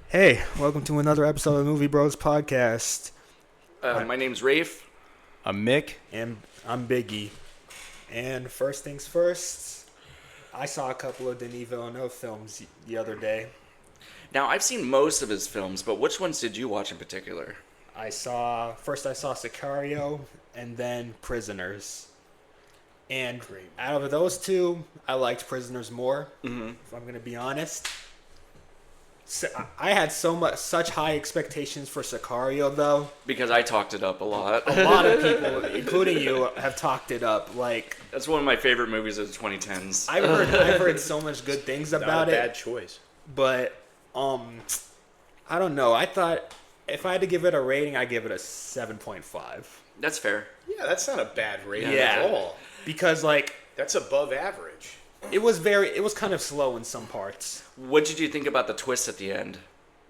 Hey, welcome to another episode of the Movie Bros Podcast. My name's Raf. I'm Mick. And I'm Biggy. And first things first, I saw a couple of Denis Villeneuve films the other day. Now, I've seen most of his films, but which ones did you watch in particular? First I saw Sicario and then Prisoners. And out of those two, I liked Prisoners more, if I'm going to be honest. So, I had such high expectations for Sicario, though. Because I talked it up a lot. A lot of people, including you, have talked it up. Like, that's one of my favorite movies of the 2010s. I've heard so much good things about it. Not a bad choice. But I don't know. I thought if I had to give it a rating, I'd give it a 7.5. That's fair. Yeah, that's not a bad rating Yeah. at all. Because That's above average. it was kind of slow in some parts. What did you think about the twist at the end?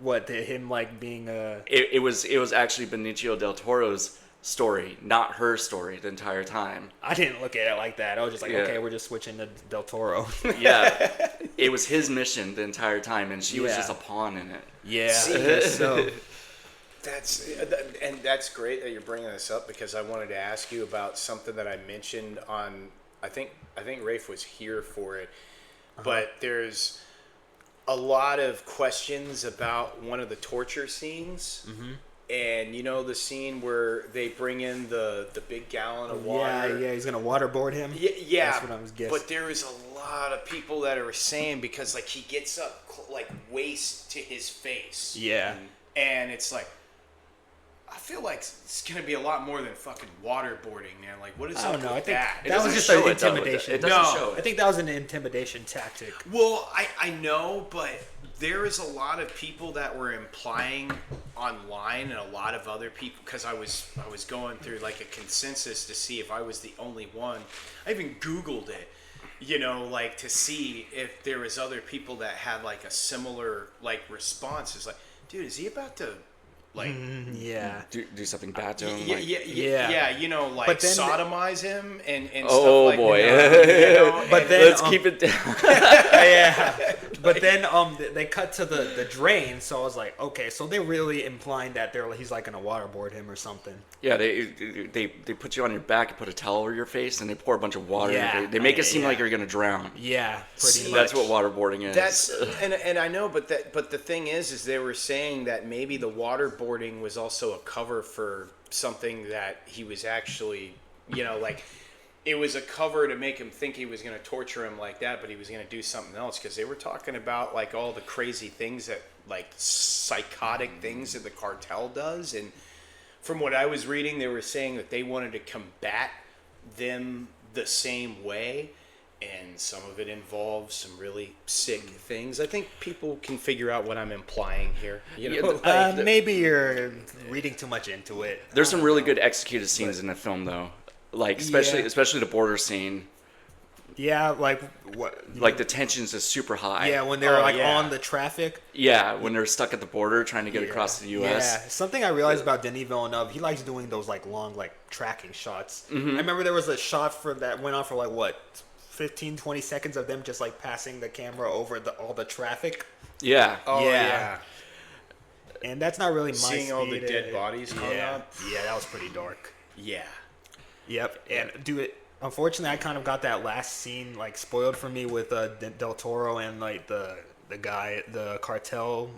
Him being a... It was actually Benicio del Toro's story, not her story the entire time. I didn't look at it like that. I was just like, okay, we're just switching to Del Toro. Yeah. It was his mission the entire time, and she was Yeah. just a pawn in it. Yeah. See, So, That's great that you're bringing this up because I wanted to ask you about something that I mentioned on. I think Rafe was here for it, but there's a lot of questions about one of the torture scenes. And you know the scene where they bring in the big gallon of water. yeah, he's gonna waterboard him. Yeah, That's what I was guessing. but there is a lot of people that are saying because he gets up waist to his face. Yeah. And it's like, I feel like it's gonna be a lot more than fucking waterboarding, man. Like, what is I up don't know. with I think that? It that was doesn't just show an it, though. intimidation. It doesn't show I it. think that was an intimidation tactic. Well, I know, but there is a lot of people that were implying online, and a lot of other people, because I was going through a consensus to see if I was the only one. I even Googled it, to see if there was other people that had a similar response. It's like, dude, is he about to Yeah. Do something bad to him. yeah, But then sodomize him and Oh, stuff boy. But then Let's keep it down. yeah. But then they cut to the drain, so I was like, okay, so they're really implying that he's gonna waterboard him or something. Yeah, they put you on your back and put a towel over your face, and they pour a bunch of water. Yeah. In your face. They make it seem Yeah. like you're gonna drown. Yeah, pretty much. That's what waterboarding is. That's and I know, but the thing is they were saying that maybe the waterboarding was also a cover for something that he was actually, it was a cover to make him think he was going to torture him like that, but he was going to do something else because they were talking about all the crazy things that psychotic things that the cartel does, and from what I was reading, they were saying that they wanted to combat them the same way. And some of it involves some really sick things. I think people can figure out what I'm implying here. Maybe you're reading too much into it. There's some really good executed scenes in the film, though. Especially the border scene. Yeah, what? The tensions is super high. Yeah, when they're yeah. on the traffic. Yeah, when they're stuck at the border trying to get across to the U.S. Yeah, something I realized about Denis Villeneuve, he likes doing those long tracking shots. I remember there was a shot that went on for 15, 20 seconds of them just passing the camera over all the traffic. Yeah. Oh yeah. And that's not really my Seeing all the speed. dead bodies hung up. Yeah, that was pretty dark. Yeah. Yep. And unfortunately, I kind of got that last scene spoiled for me with Del Toro and the guy, the cartel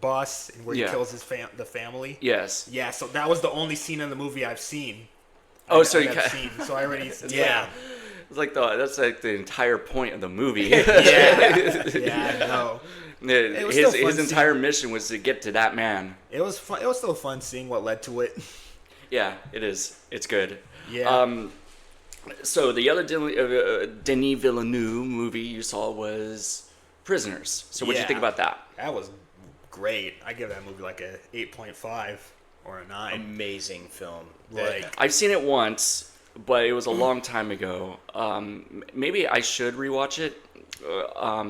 boss, where he kills the family. Yes. Yeah. So that was the only scene in the movie I've seen. Oh, so you So I already. Yeah. It's that's the entire point of the movie. Yeah, I know. His entire mission was to get to that man. It was fun. It was still fun seeing what led to it. Yeah, it is. It's good. Yeah. So the other Denis Villeneuve movie you saw was Prisoners. So what did you think about that? That was great. I give that movie a 8.5 or a 9. Amazing film. I've seen it once, but it was a long time ago. Maybe I should rewatch it,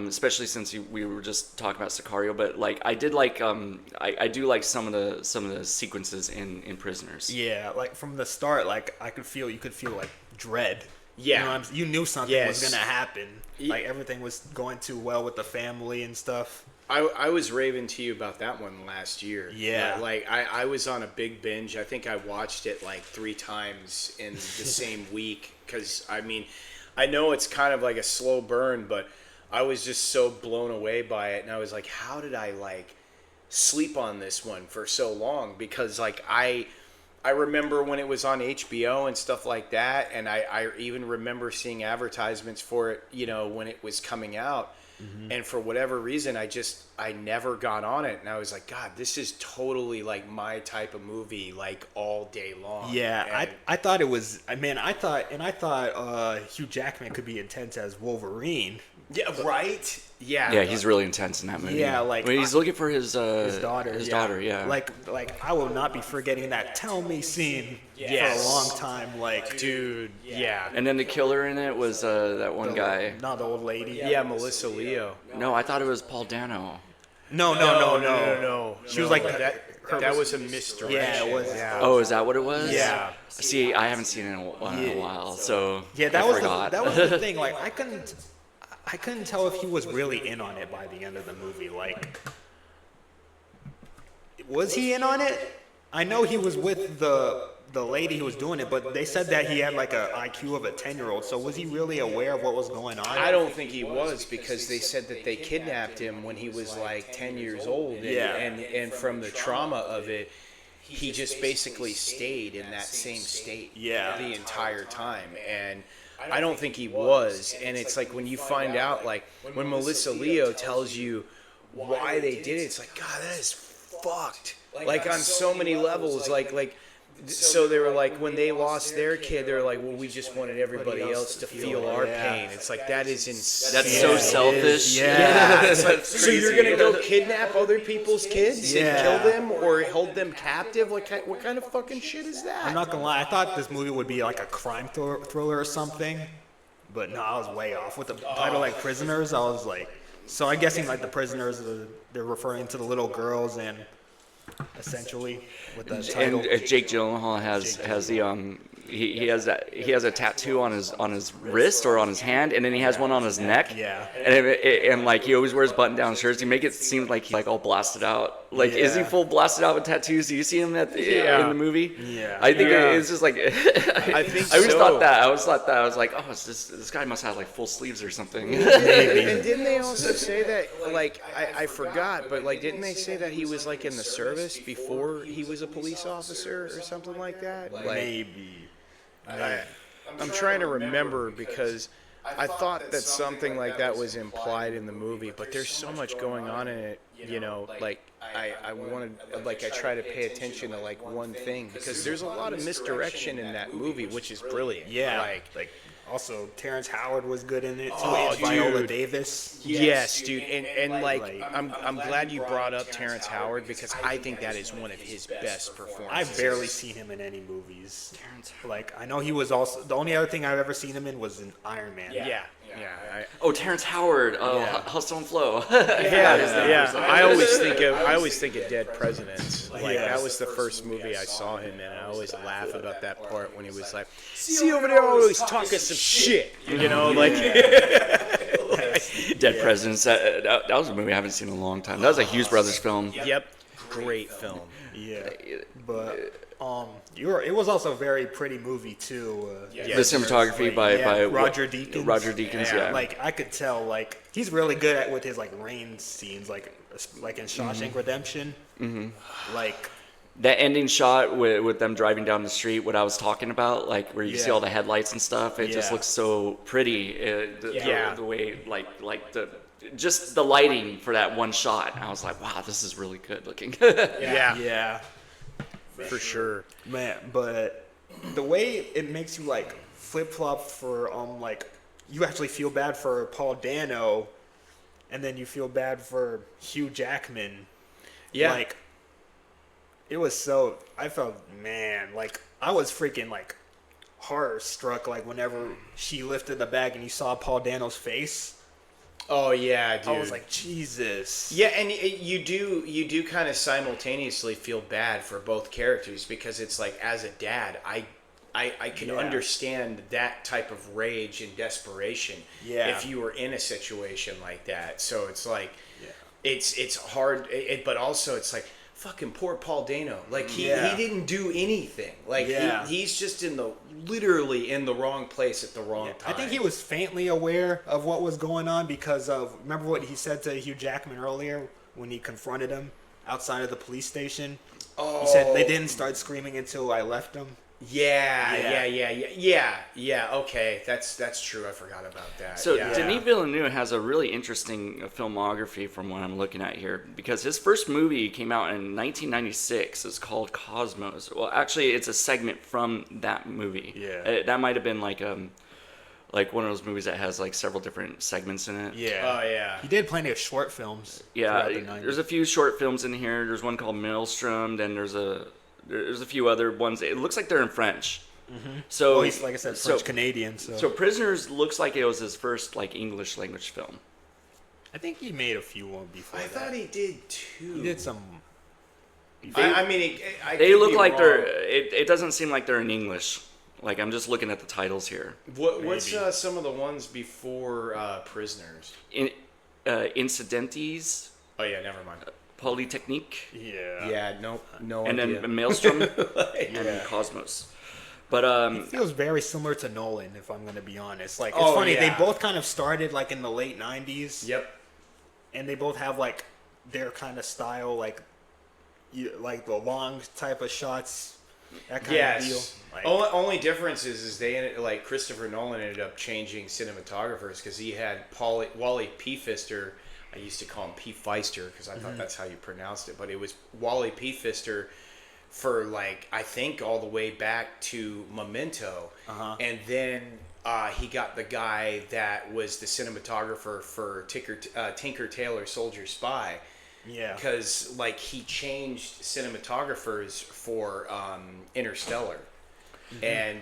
especially since we were just talking about Sicario. But I did I do like some of the sequences in Prisoners. Yeah, from the start, you could feel dread. Yeah. You knew something was gonna happen. Everything was going too well with the family and stuff. I was raving to you about that one last year. Yeah. Like, I was on a big binge. I think I watched it like 3 times in the same week. Because, I mean, I know it's kind of like a slow burn, but I was just so blown away by it. And I was like, how did I, like, sleep on this one for so long? Because, like, I remember when it was on HBO and stuff like that. And I even remember seeing advertisements for it, you know, when it was coming out. Mm-hmm. And for whatever reason, I never got on it. And I was like, God, this is totally like my type of movie, like all day long. Yeah, and I thought it was. I thought Hugh Jackman could be intense as Wolverine. Yeah, right? Yeah. Yeah, he's really intense in that movie. Yeah, like when he's looking for his daughter. His daughter, yeah. Like I will not be forgetting that "Tell Me" scene for a long time. Like, dude, yeah. And then the killer in it was that one guy. Not the old lady. Yeah, Melissa Leo. No, I thought it was Paul Dano. No. She was like that was a misdirection. Yeah, it was. Yeah. Oh, is that what it was? Yeah. See, I haven't seen it in a while, so yeah, I forgot. that was the thing. Like, I couldn't tell if he was really in on it by the end of the movie. Like, was he in on it? I know he was with the lady who was doing it, but they said that he had like a IQ of a 10-year-old. So was he really aware of what was going on? I don't think he was, because they said that they kidnapped him when he was like 10 years old. And from the trauma of it, he just basically stayed in that same state the entire time. And I don't think he was. And it's like when you find out, like when Melissa Leo tells you why they did it, it's like, God, that is fucked. Like on so many levels. So they were like, when they lost their kid, they were like, well, we just wanted everybody else to feel our pain. It's like, that is insane. That's so selfish. Yeah. It's like, so you're going to go kidnap other people's kids and kill them or hold them captive? Like, what kind of fucking shit is that? I'm not gonna lie. I thought this movie would be like a crime thriller or something, but no, I was way off. With the title like Prisoners, I was like, so I'm guessing like the prisoners, they're referring to the little girls and essentially with the title. And Jake Gyllenhaal has the he has a tattoo on his wrist or on his hand, and then he has one on his neck. Yeah. And like he always wears button-down shirts. You make it seem like he's like all blasted out. Like, is he full blasted out with tattoos? Do you see him in the movie? Yeah. I think it's just like I think I always so. thought that. I was like, oh, it's this guy must have like full sleeves or something. And didn't they also say that, like, I forgot, but like, didn't they say that he was like in the service before he was a police officer or something like that? Like, Maybe. I'm trying to remember, because I thought that something like that was implied in the movie, but there's so much going on in it, you know, like I wanted, like, I try to pay attention to like one thing, because there's a lot of misdirection in that movie, which is brilliant. Yeah. Like also Terrence Howard was good in it too. And dude. Viola Davis. Yes, dude, and like I'm glad you brought up Terrence Howard, because I think that is one of his best performances. I've barely seen him in any movies. Like, I know he was also, the only other thing I've ever seen him in was in Iron Man. Yeah. Oh, Terrence Howard. Oh, Hustle and Flow. Yeah. I always think of Dead Presidents. Like, that was the first movie I saw him in, and I always laugh about that part when he was like, "See over there, always talking some shit," you know, like. Dead Presidents. That was a movie I haven't seen in a long time. That was a Hughes Brothers film. Yep, great film. Yeah, but it was also a very pretty movie too. The cinematography by Roger Deakins. Roger Deakins, yeah. Like, I could tell, like, he's really good at with his like rain scenes, like in Shawshank Redemption. Mm-hmm. Like that ending shot with them driving down the street, what I was talking about, like where you see all the headlights and stuff. It just looks so pretty. The way like just the lighting for that one shot. I was like, wow, this is really good looking. yeah. For sure. Man, but the way it makes you like flip-flop for like you actually feel bad for Paul Dano, and then you feel bad for Hugh Jackman. Yeah. Like, it was so, I felt, man, like I was freaking like horror struck, like whenever she lifted the bag and you saw Paul Dano's face. Oh yeah, dude. I was like, Jesus. Yeah, and you do kind of simultaneously feel bad for both characters, because it's like, as a dad, I can understand that type of rage and desperation if you were in a situation like that. So it's like, it's hard, but also it's like fucking poor Paul Dano. Like he didn't do anything. Like he's just literally in the wrong place at the wrong time. I think he was faintly aware of what was going on because of, remember what he said to Hugh Jackman earlier when he confronted him outside of the police station? Oh. He said they didn't start screaming until I left them. Yeah. Okay, that's true. I forgot about that. So Denis Villeneuve has a really interesting filmography from what I'm looking at here, because his first movie came out in 1996. It's called Cosmos. Well, actually, it's a segment from that movie. Yeah, that might have been like one of those movies that has like several different segments in it. Yeah. Oh yeah. He did plenty of short films. Yeah, there's a few short films in here. There's one called Maelstrom. Then there's a few other ones. It looks like they're in French. Mm-hmm. So he's, like I said, French Canadian. So Prisoners looks like it was his first like English language film. I think he made a few before. I thought he did too. He did some. They look like they're. It doesn't seem like they're in English. Like I'm just looking at the titles here. What's some of the ones before Prisoners? Incidentes. Oh yeah, never mind. Polytechnique. Yeah. No. And idea. then Maelstrom and Cosmos. But it feels very similar to Nolan, if I'm going to be honest. Like it's funny, they both kind of started like in the late '90s. Yep. And they both have like their kind of style, like the long type of shots, that kind of deal. Like, only difference is they like Christopher Nolan ended up changing cinematographers because he had Wally P. Pfister. I used to call him P. Feister because I thought that's how you pronounced it, but it was Wally P. Pfister for like I think all the way back to Memento, and then he got the guy that was the cinematographer for Tinker Tailor Soldier Spy. Yeah, because like he changed cinematographers for Interstellar,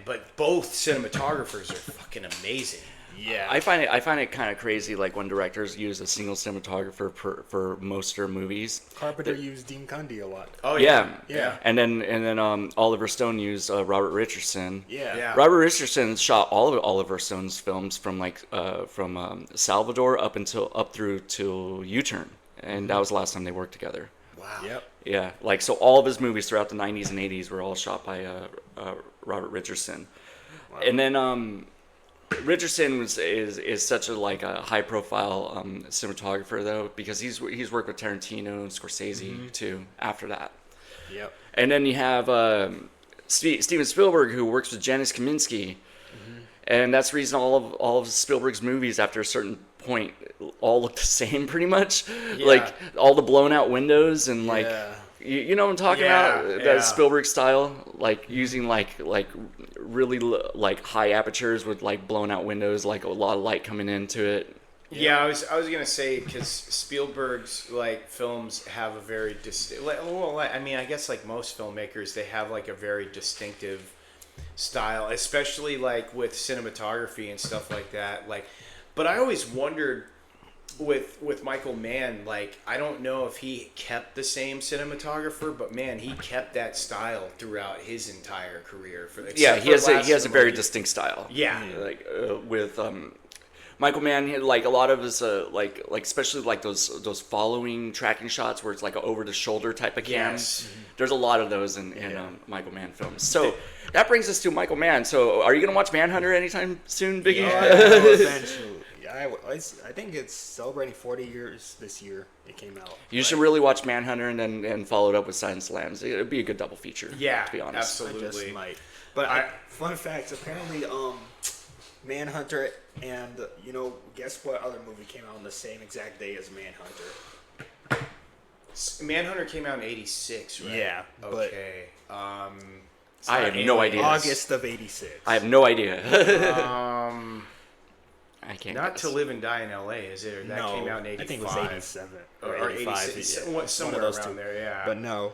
but both cinematographers are fucking amazing. Yeah, I find it kind of crazy. Like when directors use a single cinematographer for most of their movies. Carpenter used Dean Cundey a lot. Oh yeah. And then Oliver Stone used Robert Richardson. Yeah. Robert Richardson shot all of Oliver Stone's films from Salvador up through to U-Turn, and that was the last time they worked together. Wow. Yep. Yeah, like so all of his movies throughout the 90s and 80s were all shot by Robert Richardson. Wow. And then Richardson is such a high profile cinematographer though, because he's worked with Tarantino and Scorsese too after that. Yep. And then you have Steven Spielberg, who works with Janusz Kaminski, and that's the reason all of Spielberg's movies after a certain point all look the same pretty much. Yeah. Like all the blown out windows and like you know what I'm talking about? That Spielberg style, like using like really like high apertures with like blown out windows, like a lot of light coming into it. Yeah, I was gonna say because Spielberg's like films have a very I mean, I guess like most filmmakers, they have like a very distinctive style, especially like with cinematography and stuff like that. Like, but I always wondered with Michael Mann, like I don't know if he kept the same cinematographer, but man, he kept that style throughout his entire career. He has a very distinct style. Yeah, like with Michael Mann, like a lot of his like especially like those following tracking shots where it's like an over the shoulder type of cam. Yes. There's a lot of those in Michael Mann films. So that brings us to Michael Mann. So are you gonna watch Manhunter anytime soon, Biggie? Yeah, eventually. I think it's celebrating 40 years this year. It came out. You should really watch Manhunter and follow it up with Silence of the Lambs. It'd be a good double feature. Yeah, to be honest. Absolutely. I just might. But fun facts. Apparently, Manhunter and guess what other movie came out on the same exact day as Manhunter? Manhunter came out in '86, right? Yeah. Okay. I have no idea. August of '86. I have no idea. I can't. Not To Live and Die in L.A. Is it? Or that came out in '85. I think it was '87 or '86. Somewhere around two. there. Yeah. But no.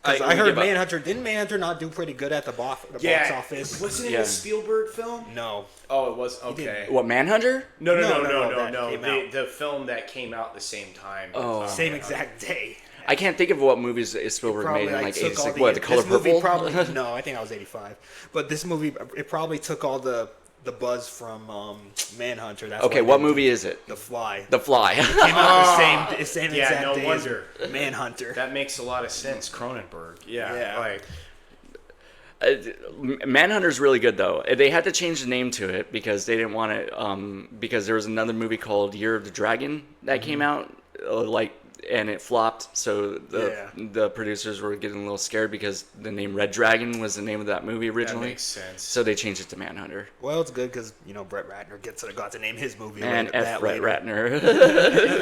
I heard Manhunter. Didn't Manhunter not do pretty good at the box office? Wasn't it a Spielberg film? No. Oh, it was. Okay. What, Manhunter? No. The film that came out the same time. Oh. Same exact day. I can't think of what movies Spielberg made in like 86. What, The Color Purple? Purple? No, I think I was 85. But this movie, it probably took all the the Buzz from Manhunter. That's Okay, why what they- movie is it? The Fly. The Fly. Came out the same Yeah, exact no day wonder. as Manhunter. That makes a lot of sense. Cronenberg. Yeah. Yeah. Like, Manhunter's really good though. They had to change the name to it because they didn't want it. Because there was another movie called Year of the Dragon that came out, and it flopped. So the producers were getting a little scared because the name Red Dragon was the name of that movie originally. that makes sense. So they changed it to Manhunter. Well, it's good because Brett Ratner got to name his movie. And F. Brett Ratner.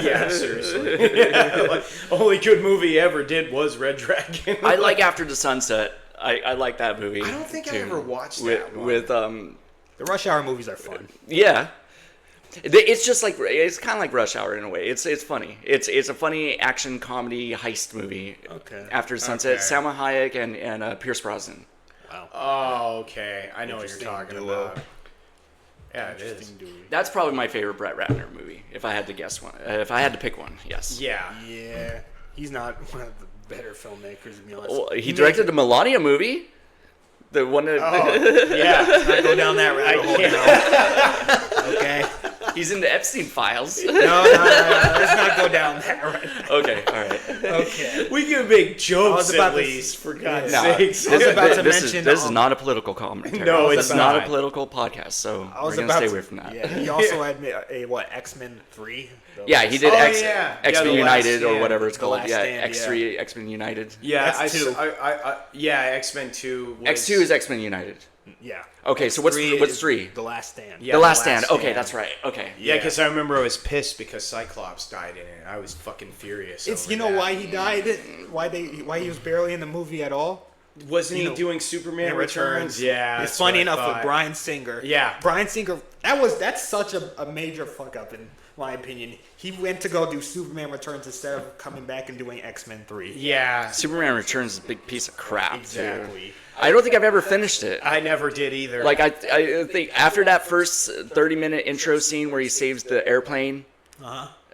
Yeah, seriously. Yeah, like, only good movie he ever did was Red Dragon. I like After the Sunset. I like that movie. I don't think I too. ever watched with, that one. With The Rush Hour movies are fun. yeah. It's just like it's kind of like Rush Hour in a way. It's funny. It's a funny action comedy heist movie. Okay. After Sunset, Okay. Salma Hayek and Pierce Brosnan. Wow. Oh, okay. I know what you're Interesting talking duo. about. Yeah, it is. Interesting dude. That's probably my favorite Brett Ratner movie. If I had to guess one, if I had to pick one, yes. Yeah. Yeah, he's not one of the better filmmakers, to be honest. Well, he directed the Melania movie. The one that Yeah. Let's not go down that rabbit hole now. Okay. he's in the Epstein files. No. Let's not go down that right. Okay, all right. Okay. We can make jokes about at to- least, for God's No, sakes. I was about to this mention, is not a political commentary. No, It's it's not a not. political podcast, so I was we're gonna about stay to, away from that. Yeah, he also had X-Men 3. Yeah, he did Oh, X-Men yeah. Yeah, X-Men The Last United or Stand. whatever it's The called. Last Yeah, Stand, X3, X-Men United. Yeah, That's two. yeah, X-Men 2. Was, X2 is X-Men United. Yeah. Okay, so what's is 3? The Last Stand. Yeah, The Last Stand. Okay, that's right. Okay. Yeah, because I remember I was pissed because Cyclops died in it. I was fucking furious. It's over that. why he died, why he was barely in the movie at all. Wasn't he know, doing Superman Man Returns? Yeah, it's that's funny what I enough with thought. Bryan Singer. Yeah. Bryan Singer. That's such a major fuck up in my opinion. He went to go do Superman Returns instead of coming back and doing X-Men 3. Yeah, Superman Returns is a big piece of crap. Exactly. Too. I don't think I've ever finished it. I never did either. Like I think after that first 30-minute intro scene where he saves the airplane,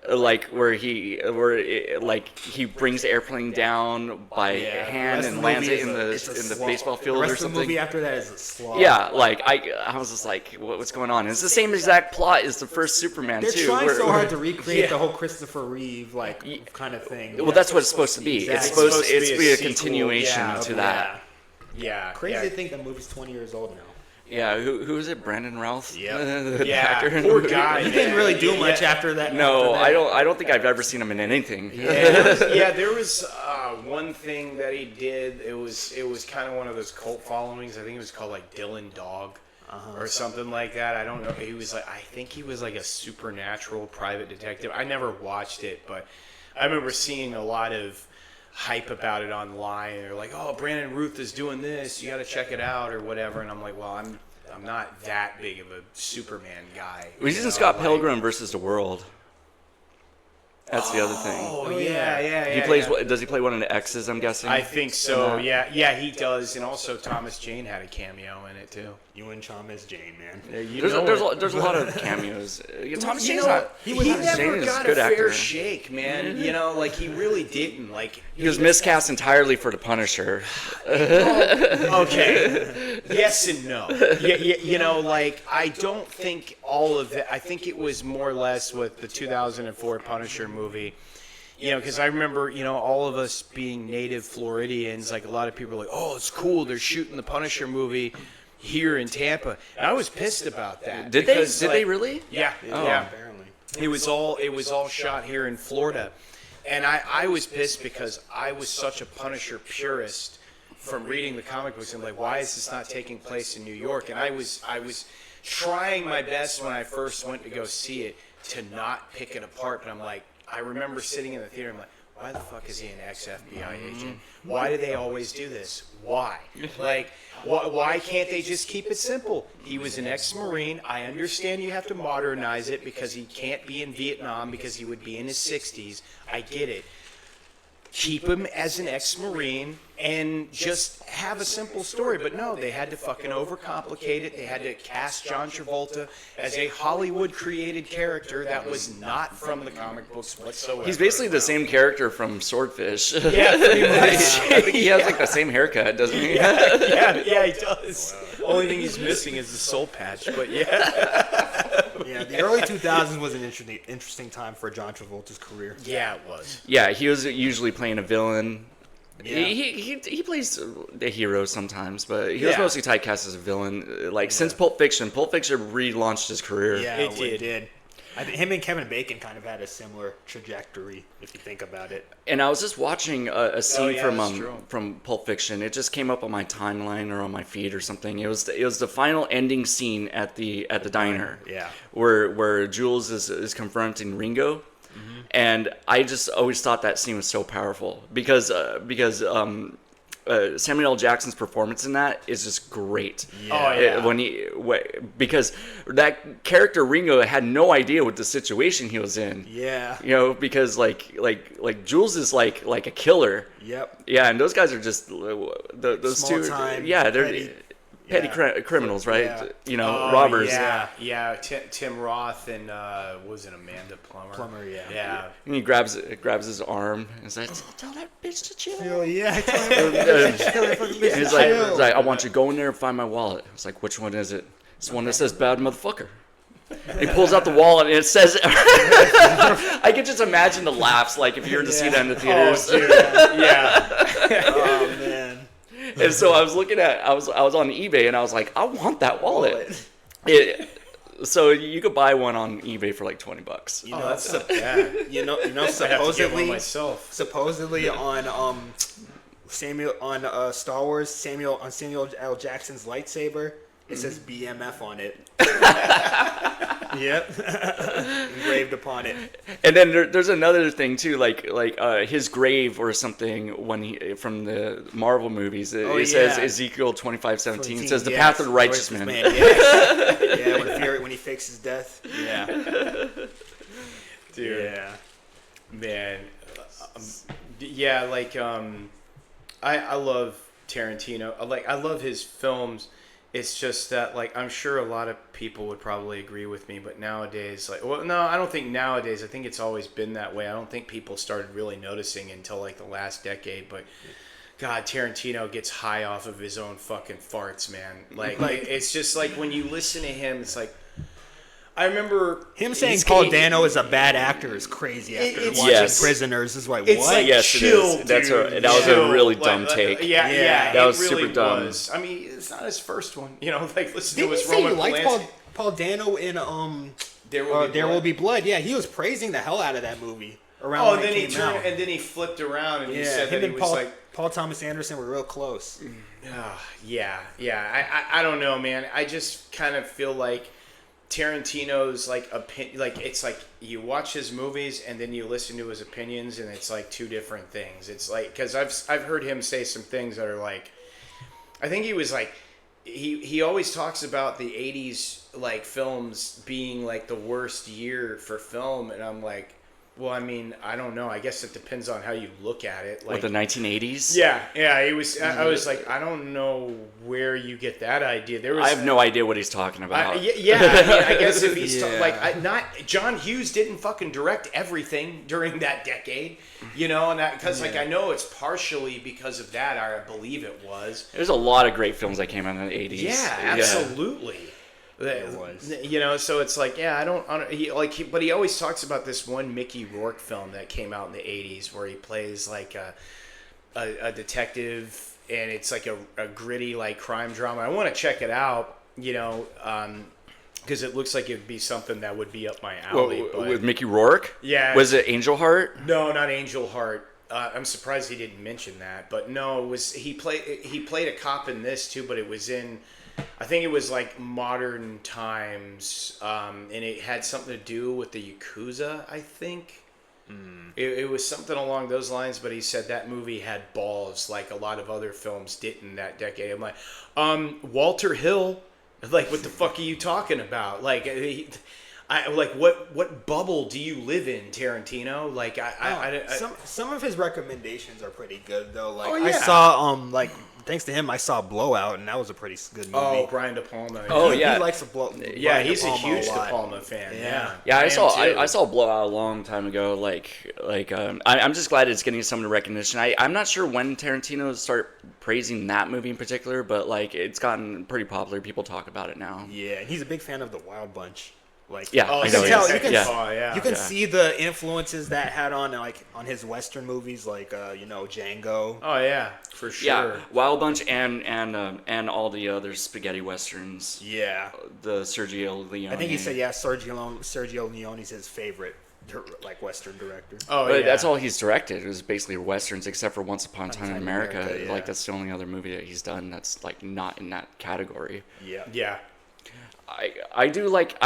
like where he brings the airplane down by hand and lands it in the baseball field the or rest of the something. movie after that is a slog. Yeah, like I was just like, what's going on? And it's the same exact plot as the first Superman They're too. trying where- so where- hard to recreate Yeah. the whole Christopher Reeve kind of thing. Well, that's what it's supposed to be. Exactly. It's supposed to be a sequel, continuation yeah, to of that. yeah, Crazy yeah. to think that movie's 20 years old now. Yeah, who is it? Brandon Routh? Yep. The Yeah, actor. poor guy. He didn't really do Yeah. much after that. No, after that. I don't think I've ever seen him in anything. Yeah, there was one thing that he did. It was kind of one of those cult followings. I think it was called like Dylan Dog or something like that. I don't know. He was like, I think he was like a supernatural private detective. I never watched it, but I remember seeing a lot of hype about it online. They're like, oh, Brandon Routh is doing this. You got to check it out or whatever. And I'm like, well, I'm not that big of a Superman guy. He's you in know, Scott like- Pilgrim versus the World. That's the other thing. Oh yeah. He plays. yeah. Does he play one of the X's? I'm guessing. I think so. Yeah, he does. And also Thomas Jane had a cameo in it too. You and Thomas Jane, man. There's a lot of cameos. Thomas Jane's not. He Thomas never Jane is got good a fair actor. shake, man. You know, like he really didn't. Like He was miscast entirely for the Punisher. okay, yes and no. You know, like I don't think all of it. I think it was more or less with the 2004 Punisher movie. You know, because I remember, you know, all of us being native Floridians, like a lot of people were like, oh, it's cool, they're shooting the Punisher movie here in Tampa. And I was pissed about that. Did they? because, Did like, they really? Yeah, Oh. yeah. Apparently. It was all shot here in Florida. And I was pissed because I was such a Punisher purist from reading the comic books. I'm like, why is this not taking place in New York? And I was trying my best when I first went to go see it to not pick it apart. But I'm like, I remember sitting in the theater, I'm like, why the fuck is he an ex-FBI agent? Why do they always do this? Why? Like, why can't they just keep it simple? He was an ex-Marine. I understand you have to modernize it because he can't be in Vietnam because he would be in his 60s. I get it. Keep him as an ex-Marine and just have a simple story. But no, they had to fucking overcomplicate it. They had to cast John Travolta as a Hollywood-created character that was not from the comic books whatsoever. He's basically the same character from Swordfish. Yeah, pretty much. I think he has like the same haircut, doesn't he? Yeah, he does. Only thing he's missing is the soul patch, but yeah. Yeah, the early 2000s was an interesting time for John Travolta's career. Yeah, it was. Yeah, he was usually playing a villain. Yeah. He plays the hero sometimes, but he was mostly typecast as a villain. Like since Pulp Fiction relaunched his career. Yeah, It it did. did. I think him and Kevin Bacon kind of had a similar trajectory, if you think about it. And I was just watching a scene that's true. from Pulp Fiction. It just came up on my timeline or on my feed or something. It was the final ending scene at the diner. Yeah. Where Jules is confronting Ringo. And I just always thought that scene was so powerful because Samuel L. Jackson's performance in that is just great. Yeah. Oh, yeah. Because that character Ringo had no idea what the situation he was in. Yeah. You know, because like Jules is like a killer. Yep. Yeah, and those guys are just those Small two. time, Yeah, they're petty yeah. criminals, right? Yeah. You know, robbers. Yeah. Tim Roth and was it Amanda Plummer? Plummer, yeah. Yeah. And he grabs his arm and is like, "Tell that bitch to chill." Oh, yeah. He's like, "I want you to go in there and find my wallet." I was like, "Which one is it?" It's the one that says "bad motherfucker." And he pulls out the wallet and it says, I can just imagine the laughs, like if you were to see that in the theaters. Oh, dude. Yeah. Oh, man. And so I was I was on eBay and I was like, I want that wallet. So you could buy one on eBay for like $20. You know, That's not bad. you know, I have to get one supposedly myself. on Star Wars, Samuel L. Jackson's lightsaber, it says BMF on it. Yep. Engraved upon it. And then there's another thing too, like his grave or something when he from the Marvel movies. It says Ezekiel 25:17. It says the path of the righteous man. Yes. Yeah, when he fakes his death. Yeah. Dude. Yeah. Man. Yeah, like I love Tarantino. I love his films. It's just that, like, I'm sure a lot of people would probably agree with me, but nowadays, like, well, no, I don't think nowadays. I think it's always been that way. I don't think people started really noticing until, like, the last decade, but God, Tarantino gets high off of his own fucking farts, man. Like it's just, like, when you listen to him, it's like, I remember him saying Paul Dano is a bad actor is crazy after watching Prisoners. Is like, it's what? like, Yes, chill, it is. dude. That was a really dumb take. Yeah, that was it really super dumb. was. I mean, it's not his first one. You know, like, listen to Didn't you his say Roman you liked Polanski. Paul Dano in There Will Be Blood? Yeah, he was praising the hell out of that movie around Oh, when and then it he came turned, out. and then he flipped around and he said him that he and was Paul, like, Paul Thomas Anderson were real close. I don't know, man. I just kind of feel like Tarantino's like it's like you watch his movies and then you listen to his opinions and it's like two different things. It's like, because I've heard him say some things that are like, I think he was like, he always talks about the 80s like films being like the worst year for film, and I'm like, well, I mean, I don't know. I guess it depends on how you look at it. Like What, the 1980s? Yeah. It was. I was like, I don't know where you get that idea. I have no idea what he's talking about. I guess if he's not John Hughes didn't fucking direct everything during that decade, you know, and because like I know it's partially because of that. I believe it was. There's a lot of great films that came out in the 80s. Yeah, absolutely. There was. You know, so it's like, yeah, but he always talks about this one Mickey Rourke film that came out in the 80s where he plays like a detective, and it's like a gritty like crime drama. I want to check it out, you know, because it looks like it'd be something that would be up my alley. With Mickey Rourke? Yeah. Was it Angel Heart? No, not Angel Heart. I'm surprised he didn't mention that, but no, it was he played a cop in this too, but it was in, I think it was like modern times, and it had something to do with the Yakuza, I think. It was something along those lines, but he said that movie had balls like a lot of other films didn't that decade. I'm like, Walter Hill, like, what the fuck are you talking about? Like, what bubble do you live in, Tarantino? Like some of his recommendations are pretty good though. Like yeah. I saw thanks to him I saw Blowout, and that was a pretty good movie. Oh, Brian De Palma. Oh, yeah. He likes to Yeah, he's a huge De lot. Palma fan. Yeah. Yeah, I I saw Blowout a long time ago. I'm just glad it's getting some recognition. I'm not sure when Tarantino started praising that movie in particular, but like it's gotten pretty popular. People talk about it now. Yeah, he's a big fan of the Wild Bunch. Like, Yeah, Oh, I you know can he tell. is. You can, Yeah. you can Yeah. see the influences that had on his Western movies, like Django. Oh yeah, for sure. Yeah, Wild Bunch and all the other spaghetti westerns. Yeah, The Sergio Leone. I think he said Sergio Leone's his favorite Western director. Oh But yeah. that's all he's directed. It was basically westerns, except for Once Upon a Time in America. Yeah. Like that's the only other movie that he's done that's like not in that category. Yeah. Yeah. I do like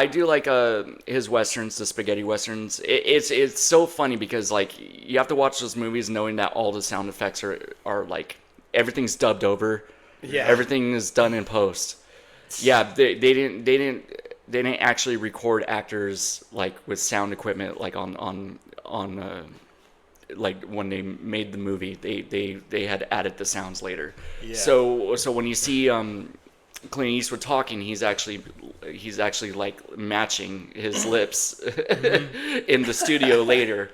his westerns, the spaghetti westerns. It's so funny because like you have to watch those movies knowing that all the sound effects are like everything's dubbed over. Yeah. Everything is done in post. Yeah, they didn't actually record actors like with sound equipment like on like when they made the movie. They had added the sounds later. Yeah. So when you see Clint Eastwood talking, he's actually like matching his lips in the studio later,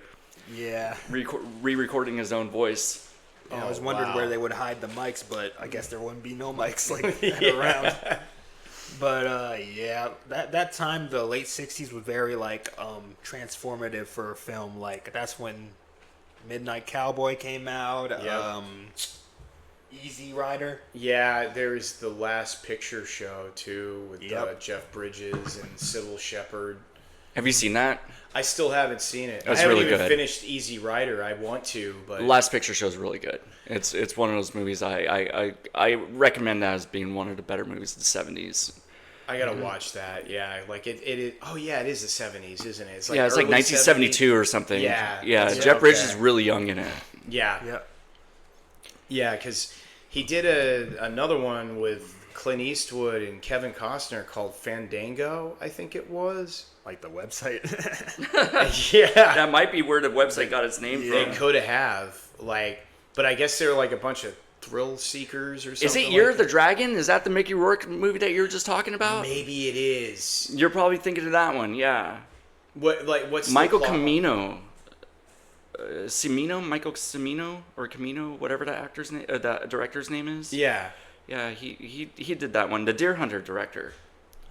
Yeah. re-recording his own voice. Yeah, I was wondering wow. where they would hide the mics, but I guess there wouldn't be no mics around. But yeah, that time, the late '60s, was very transformative for film. Like that's when Midnight Cowboy came out. Yep. Easy Rider. Yeah, there's the Last Picture Show too with Yep. Jeff Bridges and Sybil Shepherd. Have you seen that? I still haven't seen it. That's I haven't really even good. finished Easy Rider. I want to, but The Last Picture Show is really good. It's one of those movies I recommend that as being one of the better movies of the '70s. I gotta watch that. Yeah, like it. Oh yeah, it is the '70s, isn't it? It's Yeah, it's like early 1972 70s. or something. Yeah. Yeah. Yeah, Jeff Bridges okay. is really young in it. Yeah, Yeah. yeah, because he did another one with Clint Eastwood and Kevin Costner called Fandango, I think it was. Like the website. Yeah, That might be where the website got its name they from. could have but I guess they're like a bunch of thrill seekers or something. Is it Year of the Dragon? Is that the Mickey Rourke movie that you were just talking about? Maybe it is. You're probably thinking of that one, yeah. What's Michael the plot? Cimino. Michael Cimino or Camino, whatever the actor's name, the director's name is. Yeah. Yeah, he did that one. The Deer Hunter director.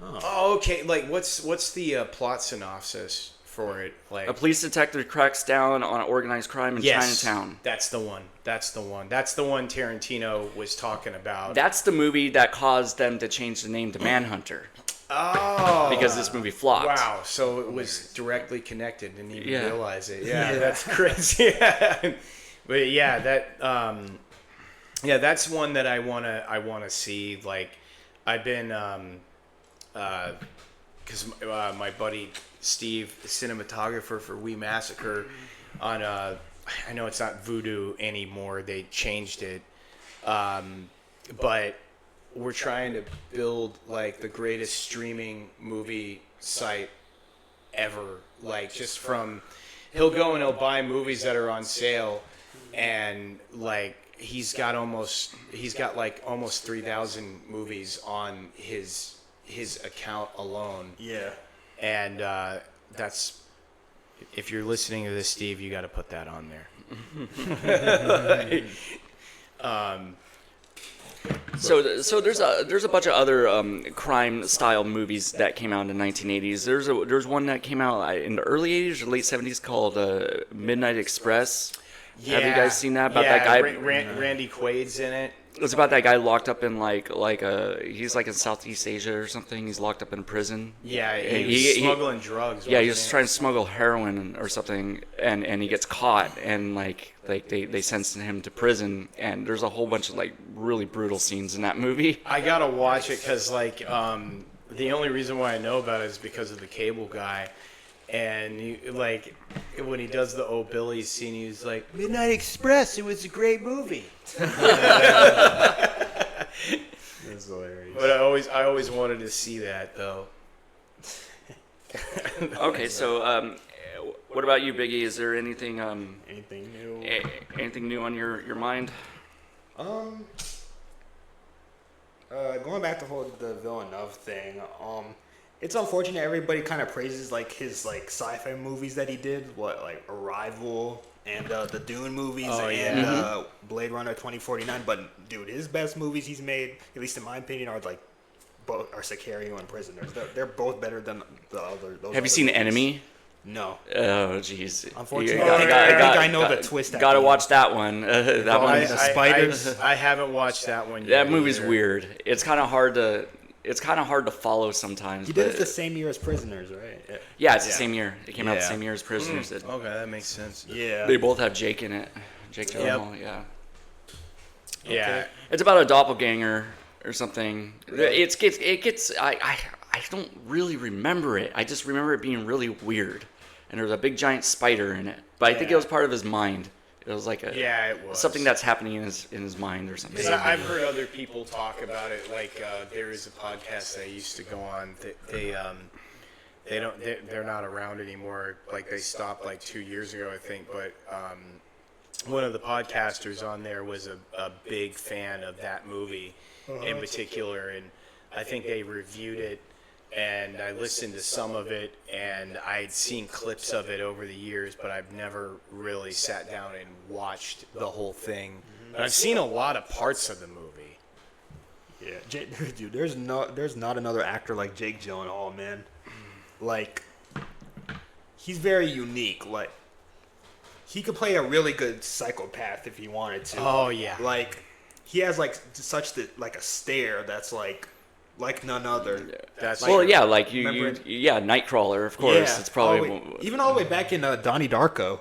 Oh, okay. Like, what's the plot synopsis for it? Like, A police detective cracks down on organized crime in yes, Chinatown. That's the one. That's the one. That's the one Tarantino was talking about. That's the movie that caused them to change the name to Manhunter Oh. because this movie flopped. Wow. So it was directly connected. Didn't even Yeah. realize it. Yeah, that's crazy. But yeah, that's one that I wanna see. Like, I've been because my buddy Steve, the cinematographer for We Massacre, on I know it's not Voodoo anymore. They changed it, but we're trying to build like the greatest streaming movie site ever. Like, just from, he'll go and he'll buy movies that are on sale, and like he's got almost 3,000 movies on his account alone. Yeah. And that's, if you're listening to this, Steve, you got to put that on there. So there's a bunch of other crime style movies that came out in the 1980s. There's one that came out in the early 80s or late 70s called Midnight Express. Have you guys seen that? About that guy? Randy Quaid's in it. It's about that guy locked up in he's like in Southeast Asia or something. He's locked up in prison. Yeah, And he was smuggling drugs. Yeah, he wasn't was trying to smuggle heroin or something, and he gets caught, and they sentence him to prison, and there's a whole bunch of like really brutal scenes in that movie. I gotta watch it because the only reason why I know about it is because of the Cable Guy, and when he does the "Oh Billy" scene, he's like, "Midnight Express, it was a great movie." That's hilarious. But I always wanted to see that though. Okay, so what about you, Biggie? Is there anything Anything new? anything new on your mind? Going back to the Villeneuve thing, it's unfortunate everybody kind of praises like his like sci-fi movies that he did, like Arrival and the Dune movies and Blade Runner 2049. But dude, his best movies he's made, at least in my opinion, are like both are Sicario and Prisoners. They're both better than the other. Have you seen movies. Enemy? No. Oh, jeez. Unfortunately, I know the twist. Gotta watch that one. That one. The spiders. I haven't watched that one yet. That movie's either. weird. It's kind of hard to follow sometimes. He did it the same year as Prisoners, right? Yeah, it's the same year. It came out the same year as Prisoners did. Okay, that makes sense. Yeah. They both have Jake in it. Jake Gyllenhaal. Yeah. Yeah. Okay. It's about a doppelganger or something. It gets. I don't really remember it. I just remember it being really weird. And there was a big giant spider in it. But I think it was part of his mind. It was like it was something that's happening in his mind or something. Because I've heard other people talk about it. Like there is a podcast that I used to go on. They're not around anymore. Like they stopped like 2 years ago, I think. But one of the podcasters on there was a big fan of that movie in particular, and I think they reviewed it. And I listened to some of it, and I'd seen clips of it over the years, but I've never really sat down and watched the whole thing. But I've seen a lot of parts of the movie. Yeah, dude, there's not another actor like Jake Gyllenhaal, man. Like, he's very unique. Like, he could play a really good psychopath if he wanted to. Oh yeah. Like, he has like such like a stare that's like none other. That's Well, true. yeah, Nightcrawler, of course. Yeah, It's probably all the way back in Donnie Darko.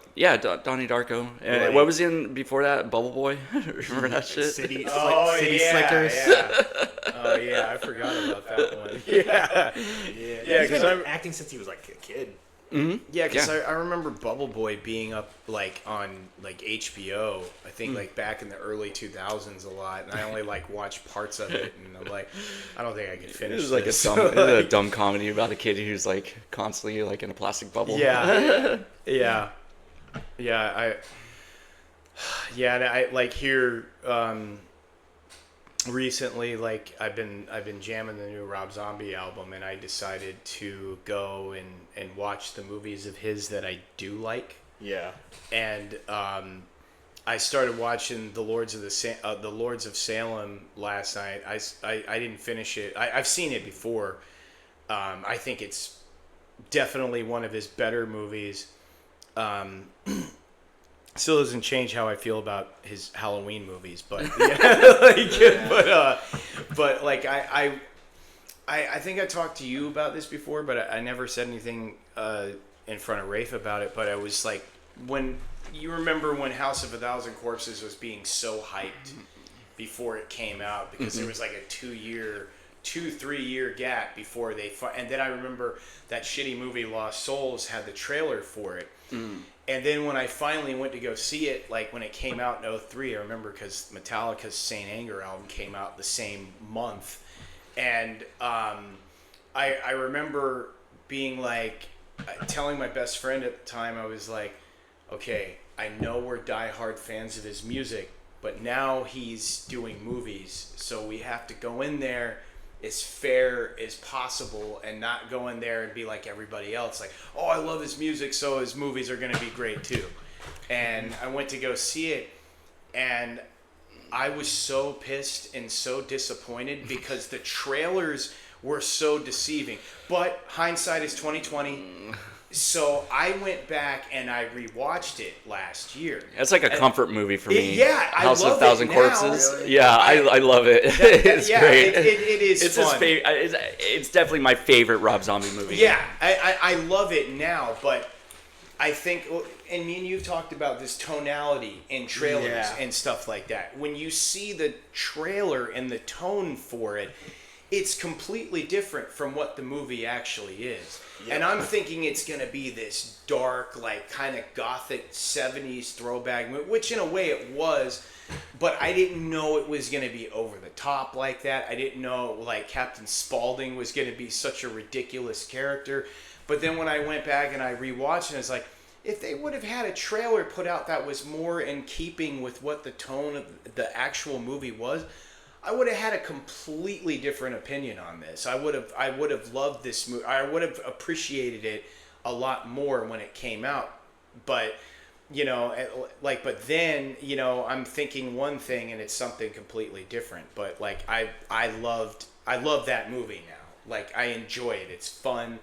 Donnie Darko. And Like- what was he in before that? Bubble Boy. Remember that shit? City yeah, Slickers. Yeah. Oh yeah, I forgot about that one. Yeah. Yeah, He's because been acting since he was like a kid. Yeah, because I remember Bubble Boy being up like on like HBO. I think like back in the early 2000s a lot, and I only like watched parts of it, and I'm like, I don't think I could finish. It was like this. a dumb comedy about a kid who's like constantly like in a plastic bubble. Yeah, yeah, yeah. And I like here recently. Like I've been jamming the new Rob Zombie album, and I decided to go and watch the movies of his that I do like. Yeah. And I started watching the Lords of Salem last night. I didn't finish it. I've seen it before. I think it's definitely one of his better movies. Still doesn't change how I feel about his Halloween movies, but but like I think I talked to you about this before, but I never said anything in front of Rafe about it. But I was like, when you remember when House of a Thousand Corpses was being so hyped before it came out, because there was like a 2-3 year gap before and then I remember that shitty movie Lost Souls had the trailer for it. And then when I finally went to go see it, like when it came out in 2003, I remember because Metallica's Saint Anger album came out the same month. And I remember being like, telling my best friend at the time, I was like, okay, I know we're diehard fans of his music, but now he's doing movies. So we have to go in there as fair as possible and not go in there and be like everybody else, like, oh, I love his music, so his movies are going to be great too. And I went to go see it, and I was so pissed and so disappointed because the trailers were so deceiving. But hindsight is 20/20. So I went back and I rewatched it last year. It's like a comfort movie for me. Yeah, I House of love a Thousand it now. Corpses. Really? Yeah, I love it. It's great. It is It's fun. it's definitely my favorite Rob Zombie movie. Yeah, I love it now, but I think, and me and you've talked about this tonality in trailers and stuff like that. When you see the trailer and the tone for it, it's completely different from what the movie actually is. Yep. And I'm thinking it's going to be this dark, like kind of gothic 70s throwback movie, which in a way it was, but I didn't know it was going to be over the top like that. I didn't know like Captain Spaulding was going to be such a ridiculous character. But then when I went back and I rewatched it, it's like, if they would have had a trailer put out that was more in keeping with what the tone of the actual movie was, I would have had a completely different opinion on this. I would have loved this movie. I would have appreciated it a lot more when it came out. But, you know, like, but then, you know, I'm thinking one thing and it's something completely different. But like, I love that movie now. Like, I enjoy it. It's fun.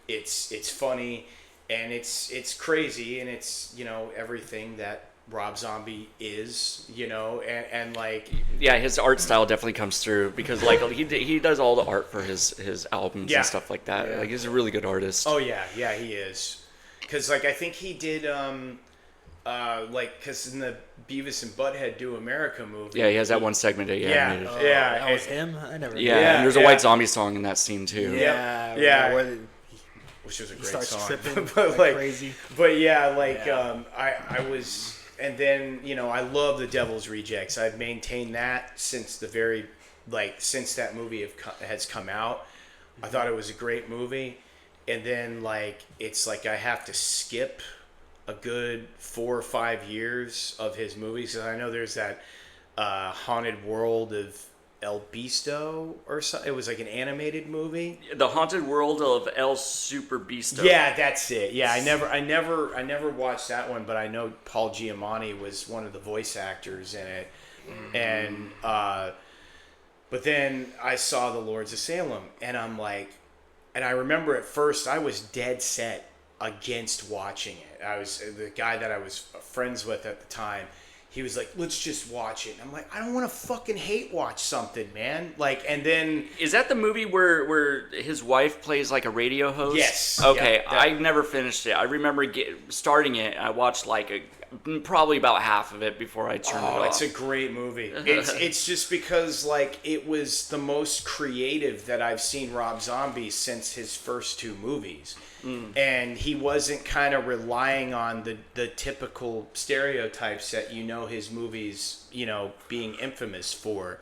It's funny, and it's crazy, and it's, you know, everything that Rob Zombie is, you know, and like, yeah, his art style definitely comes through, because like he does all the art for his albums and stuff like that. Yeah. Like, he's a really good artist. oh yeah, he is, because like I think he did like, because in the Beavis and Butthead Do America movie, Yeah, he has that one segment that animated. That was him. I never. Yeah, and there's a White Zombie song in that scene too. Yeah. Where which was a he great starts song. tripping but like crazy. But yeah, like I was, and then, you know, I love The Devil's Rejects. I've maintained that since since that movie has come out. I thought it was a great movie, and then like it's like I have to skip a good 4 or 5 years of his movies, because I know there's that Haunted World of El Bisto or something. It was like an animated movie. The Haunted World of El Super Beasto. Yeah, that's it. Yeah, I never watched that one, but I know Paul Giamatti was one of the voice actors in it, and but then I saw The Lords of Salem, and I'm like, and I remember at first I was dead set against watching it. I was the guy that I was friends with at the time. He was like, let's just watch it. And I'm like, I don't want to fucking hate watch something, man. Like, and then... Is that the movie where his wife plays like a radio host? Yes. Okay, Yeah, I never finished it. I remember starting it. I watched like probably about half of it before I turned it off. It's a great movie. It's just because like it was the most creative that I've seen Rob Zombie since his first 2 movies. And he wasn't kind of relying on the typical stereotypes that, you know, his movies, you know, being infamous for.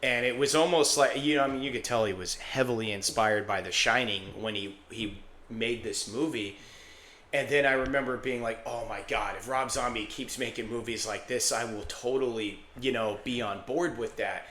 And it was almost like, you know, I mean, you could tell he was heavily inspired by The Shining when he made this movie. And then I remember being like, oh my God, if Rob Zombie keeps making movies like this, I will totally, you know, be on board with that.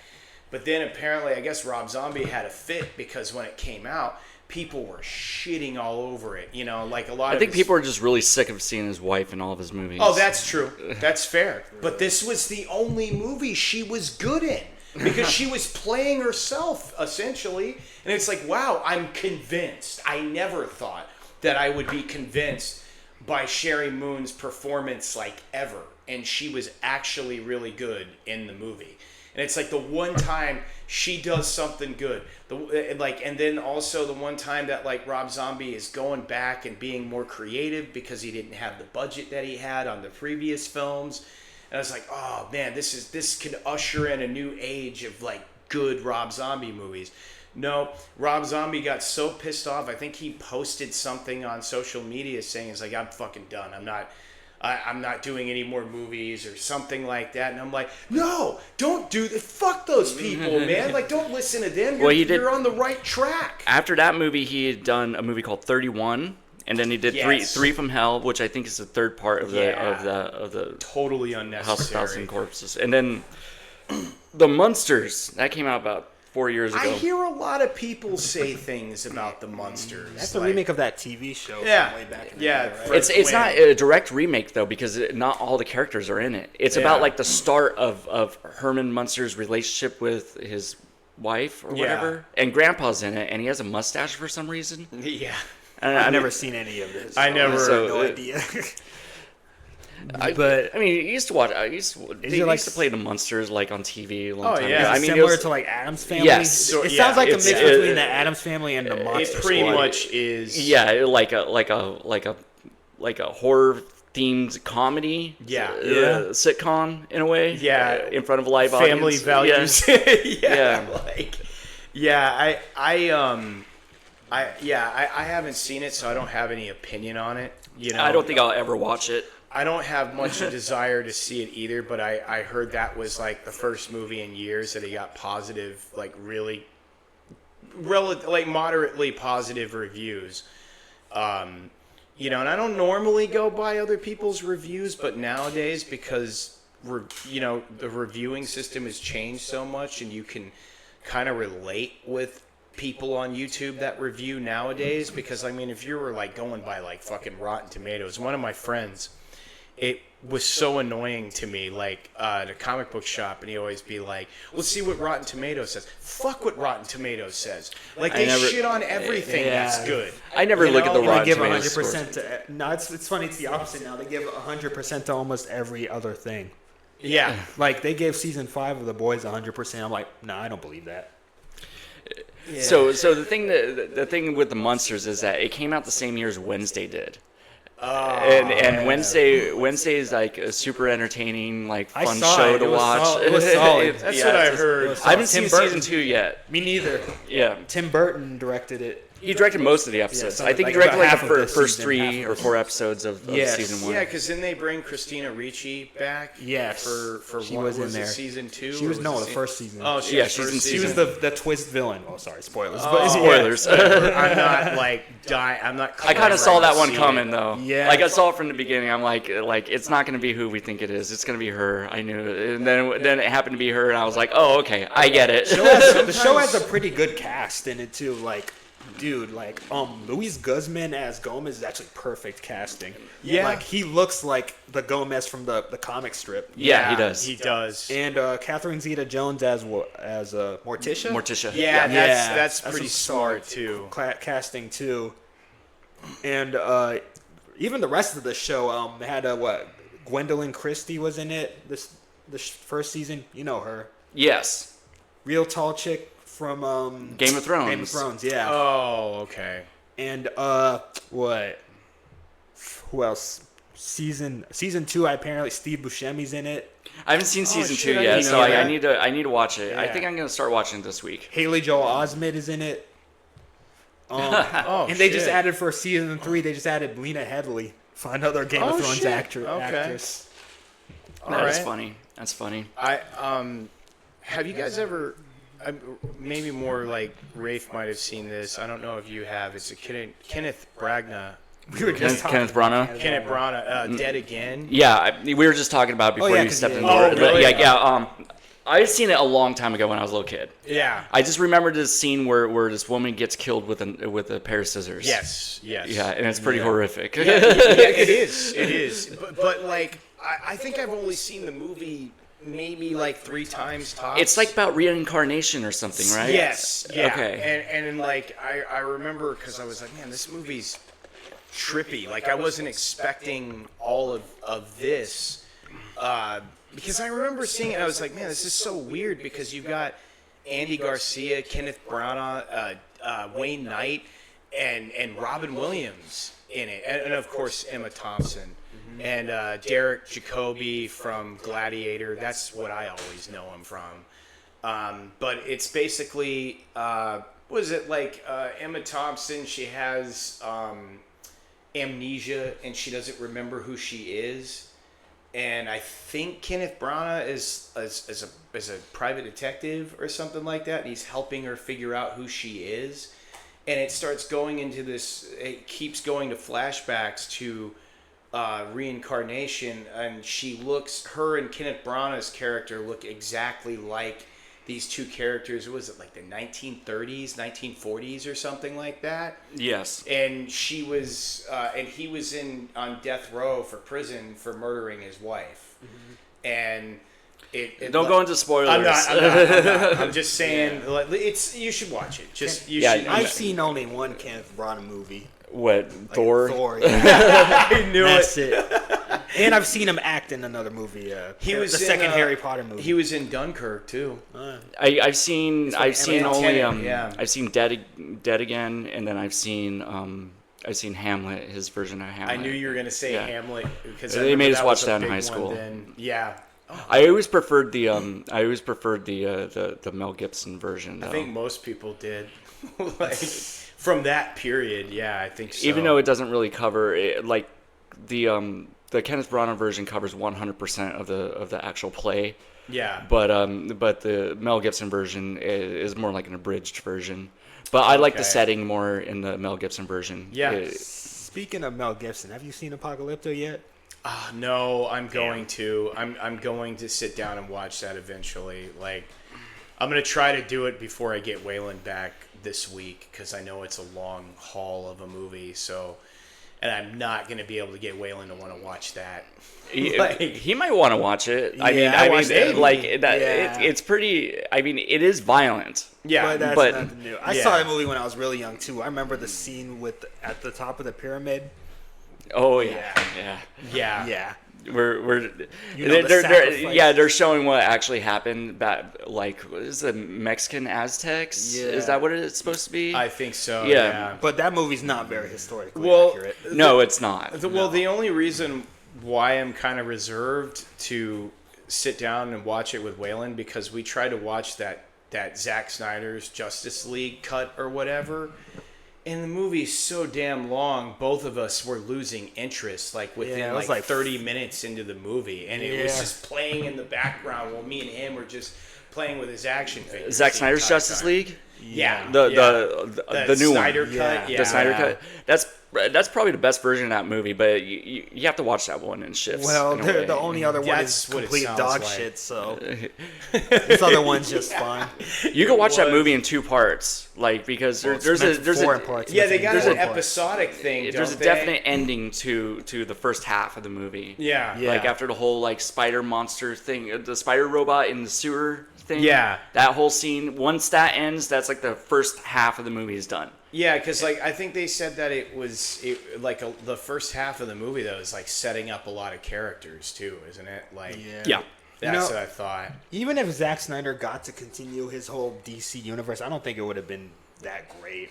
But then apparently, I guess Rob Zombie had a fit, because when it came out, people were shitting all over it, you know, like a lot of... I think people are just really sick of seeing his wife in all of his movies. Oh, that's true. That's fair. But this was the only movie she was good in, because she was playing herself, essentially. And it's like, wow, I'm convinced. I never thought that I would be convinced by Sherry Moon's performance, like, ever. And she was actually really good in the movie. And it's like the one time she does something good, and then also the one time that like Rob Zombie is going back and being more creative because he didn't have the budget that he had on the previous films. And I was like, oh man, this could usher in a new age of like good Rob Zombie movies. No, Rob Zombie got so pissed off. I think he posted something on social media saying, "It's like, I'm fucking done. I'm not doing any more movies," or something like that. And I'm like, no, don't do that. Fuck those people, man. Like, don't listen to them. You're on the right track. After that movie, he had done a movie called 31, and then he did three from Hell, which I think is the third part of the totally unnecessary House of Thousand Corpses. And then The Munsters, that came out about 4 years ago. I hear a lot of people say things about The Munsters. That's a remake of that TV show from way back in the day, right? It's not a direct remake, though, because not all the characters are in it. It's about, like, the start of Herman Munster's relationship with his wife or whatever. And Grandpa's in it, and he has a mustache for some reason. Yeah. I've never seen any of this. I never... no idea. But I mean, he used to watch. They used to play the Munsters like on TV a long time ago. I mean, similar to like Addams Family. Yes, it sounds like a mix between the Addams Family and the Monster It pretty Squad. much is. Yeah, like a horror themed comedy. Sitcom in a way. Yeah, in front of a live family audience. values. I haven't seen it, so I don't have any opinion on it. You know, I don't think I'll ever watch it. I don't have much desire to see it either, but I heard that was like the first movie in years that he got positive, like really, like moderately positive reviews. You know, and I don't normally go by other people's reviews, but nowadays, because the reviewing system has changed so much, and you can kind of relate with people on YouTube that review nowadays. Because I mean, if you were like going by like fucking Rotten Tomatoes, one of my friends, it was so annoying to me, like at a comic book shop, and he always be like, let's see what Rotten Tomatoes says. Fuck what Rotten Tomatoes says. Like, they shit on everything that's good. I never look at the Rotten They give Tomatoes 100% to... No, it's funny. It's the opposite now. They give 100% to almost every other thing. Yeah. Like, they gave season 5 of The Boys 100%. I'm like, nah, I don't believe that. Yeah. So the thing with the Munsters is that it came out the same year as Wednesday did. And Wednesday is like a super entertaining, like fun show to watch. It was solid. That's what I heard. I haven't seen season 2 yet. Me neither. Yeah. Tim Burton directed it. He directed most of the episodes. I think he directed like the first 3 or 4 episodes of season 1. Yeah, because then they bring Christina Ricci back. Yes. For she what was in there. Season 2. She was the first season. Oh, she was the twist villain. Oh, sorry, spoilers. But spoilers. I'm not like I'm not. I kind of saw that one coming though. Yeah. Like I saw it from the beginning. I'm like it's not going to be who we think it is. It's going to be her. I knew it. And then it happened to be her, and I was like, oh, okay, I get it. The show has a pretty good cast in it too. Like, dude, like Luis Guzman as Gomez is actually perfect casting. Yeah, like he looks like the Gomez from the comic strip. Yeah, he does. He does. And Catherine Zeta-Jones as Morticia. Morticia. Yeah, that's pretty smart too. Casting too. And even the rest of the show had Gwendolyn Christie was in it this first season. You know her. Yes. Real tall chick from Game of Thrones. Game of Thrones, yeah. Oh, okay. And what? Who else? Season 2. Apparently Steve Buscemi's in it. I haven't seen season 2 I yet, need so to I need to watch it. Yeah. I think I'm gonna start watching it this week. Haley Joel Osment is in it. And they just added for season 3. They just added Lena Headey, another Game of Thrones actress. That's funny. That's funny. Have you guys ever? Maybe more like Rafe might have seen this. I don't know if you have. It's a Kenneth Branagh. We were just Kenneth Branagh. Kenneth Branagh, Dead Again. Yeah, we were just talking about it before you stepped in the door. Oh, really? Yeah. I've seen it a long time ago when I was a little kid. Yeah. I just remember this scene where this woman gets killed with a pair of scissors. Yes. Yeah, and it's pretty horrific. Yeah, it is. But like, I think I've only seen the movie maybe like 3 times tops. It's like about reincarnation or something, right? Yes. Yeah. Okay. And like I remember because I was like, man, this movie's trippy. Like I wasn't expecting all of this. Because I remember seeing it, and I was like, man, this is so weird because you've got Andy Garcia, Kenneth Branagh, Wayne Knight, and Robin Williams in it, and of course Emma Thompson, and Derek Jacobi from Gladiator. That's what I always know him from. But it's basically, what is it, like Emma Thompson, she has amnesia, and she doesn't remember who she is. And I think Kenneth Branagh is a private detective or something like that. And he's helping her figure out who she is. And it starts going into this, it keeps going to flashbacks to reincarnation. And her and Kenneth Branagh's character look exactly like these two characters. What was it, like the 1930s, 1940s or something like that? Yes. And she was, and he was on death row for prison for murdering his wife. And don't go into spoilers. I'm not. I'm just saying, you should watch it. I've seen only one Kenneth Branagh movie. What, Thor? Thor. Yeah. I knew That's it. And I've seen him act in another movie. He was the second Harry Potter movie. He was in Dunkirk too. I've seen only I've seen Dead Again, and then I've seen Hamlet, his version of Hamlet. I knew you were gonna say Hamlet because they made us watch that in high school. Yeah. I always preferred the Mel Gibson version. Though. I think most people did. Like from that period, yeah, I think so. Even though it doesn't really cover it, like the Kenneth Branagh version covers 100% of the actual play. Yeah. But the Mel Gibson version is more like an abridged version. But I like the Okay. setting more in the Mel Gibson version. Yeah. Speaking of Mel Gibson, have you seen Apocalypto yet? No, I'm going to. I'm going to sit down and watch that eventually. Like, I'm gonna try to do it before I get Waylon back this week because I know it's a long haul of a movie. So, and I'm not gonna be able to get Waylon to want to watch that. He might want to watch it. I Yeah, mean, I watched it. like that. Yeah. It's pretty. I mean, it is violent. Yeah, But that's but- nothing new. I yeah. saw that movie when I was really young too. I remember the scene at the top of the pyramid. Oh yeah, yeah. yeah. Yeah. We're You know, the sacrifice. they're showing what actually happened back, like, what is the Mexican Aztecs? Yeah. Is that what it's supposed to be? I think so. Yeah. Yeah. But that movie's not very historically Well, accurate. No, it's not. Well, the only reason why I'm kind of reserved to sit down and watch it with Waylon because we tried to watch that Zack Snyder's Justice League cut or whatever, and the movie's so damn long. Both of us were losing interest like within Yeah, it was like like 30 minutes into the movie, and it was Yeah. just playing in the background while me and him were just playing with his action figures. Zack the Snyder's entire Justice time. League, Yeah, the yeah. the new Snyder one, cut. Yeah. Yeah. the Snyder cut. That's probably the best version of that movie, but you have to watch that one in shifts. Well, in a way. the only other one That's is what it complete sounds dog like. shit. So this other one's just fine. You can watch that was- movie in 2 parts, like because Well, it's there's meant a there's four a parts. Yeah, It's they meant got four an parts. episodic thing. there's a don't they? definite ending to the first half of the movie. Yeah. Yeah. Like after the whole like spider monster thing, the spider robot in the sewer thing. Yeah. That whole scene. Once that ends, that's like the first half of the movie is done. Yeah, because like I think they said that the first half of the movie though is like setting up a lot of characters too, isn't it? Like Yeah. that's You know- what I thought. Even if Zack Snyder got to continue his whole DC universe, I don't think it would have been that great.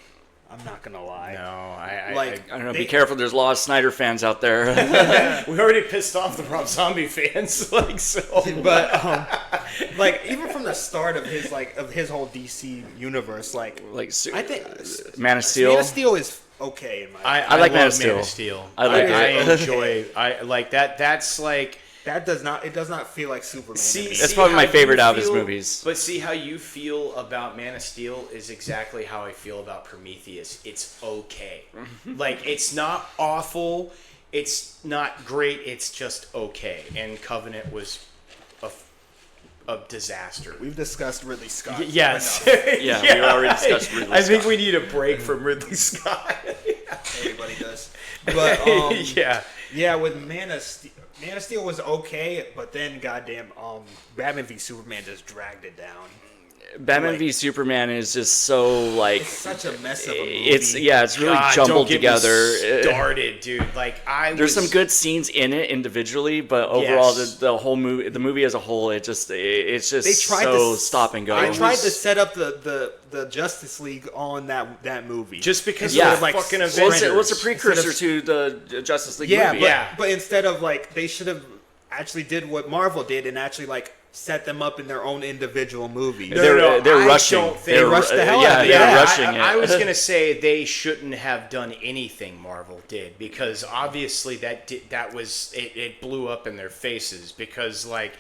I'm not gonna lie. No, I Like- I don't know. They- Be careful. There's a lot of Snyder fans out there. we already pissed off the Rob Zombie fans, like so. But like even from the start of his whole DC universe, like like I think Man of Steel. Man of Steel is okay in my. I like love Man of Steel. Man of Steel. I like I it. enjoy. I like that. That's like. That does not. It does not feel like Superman. to me. That's probably my how favorite you out of his feel- movies. But see how you feel about Man of Steel is exactly how I feel about Prometheus. It's okay. Like, it's not awful. It's not great. It's just okay. And Covenant was a disaster. We've discussed Ridley Scott. Yes. enough. Yeah, we already discussed Ridley I think Scott. we need a break from Ridley Scott. Everybody does. But Yeah. yeah, with Man of Steel was okay, but then goddamn, Batman v Superman just dragged it down. Batman like- v Superman is just so like It's such a mess of a movie. it's really God, jumbled don't get me together. started, dude. Like There's some good scenes in it individually, but overall Yes. the whole movie, the movie as a whole, it's just They tried so to stop and go. They tried to set up the Justice League on that movie. just because Yeah. of the fucking What's Avengers. It was a Instead precursor of- to the Justice League yeah, movie. but instead of like they should have actually did what Marvel did and actually like set them up in their own individual movies. They're I rushing. don't think- They rushed the hell out of it. They're Yeah, rushing it. I was gonna say they shouldn't have done anything Marvel did because obviously it blew up in their faces because like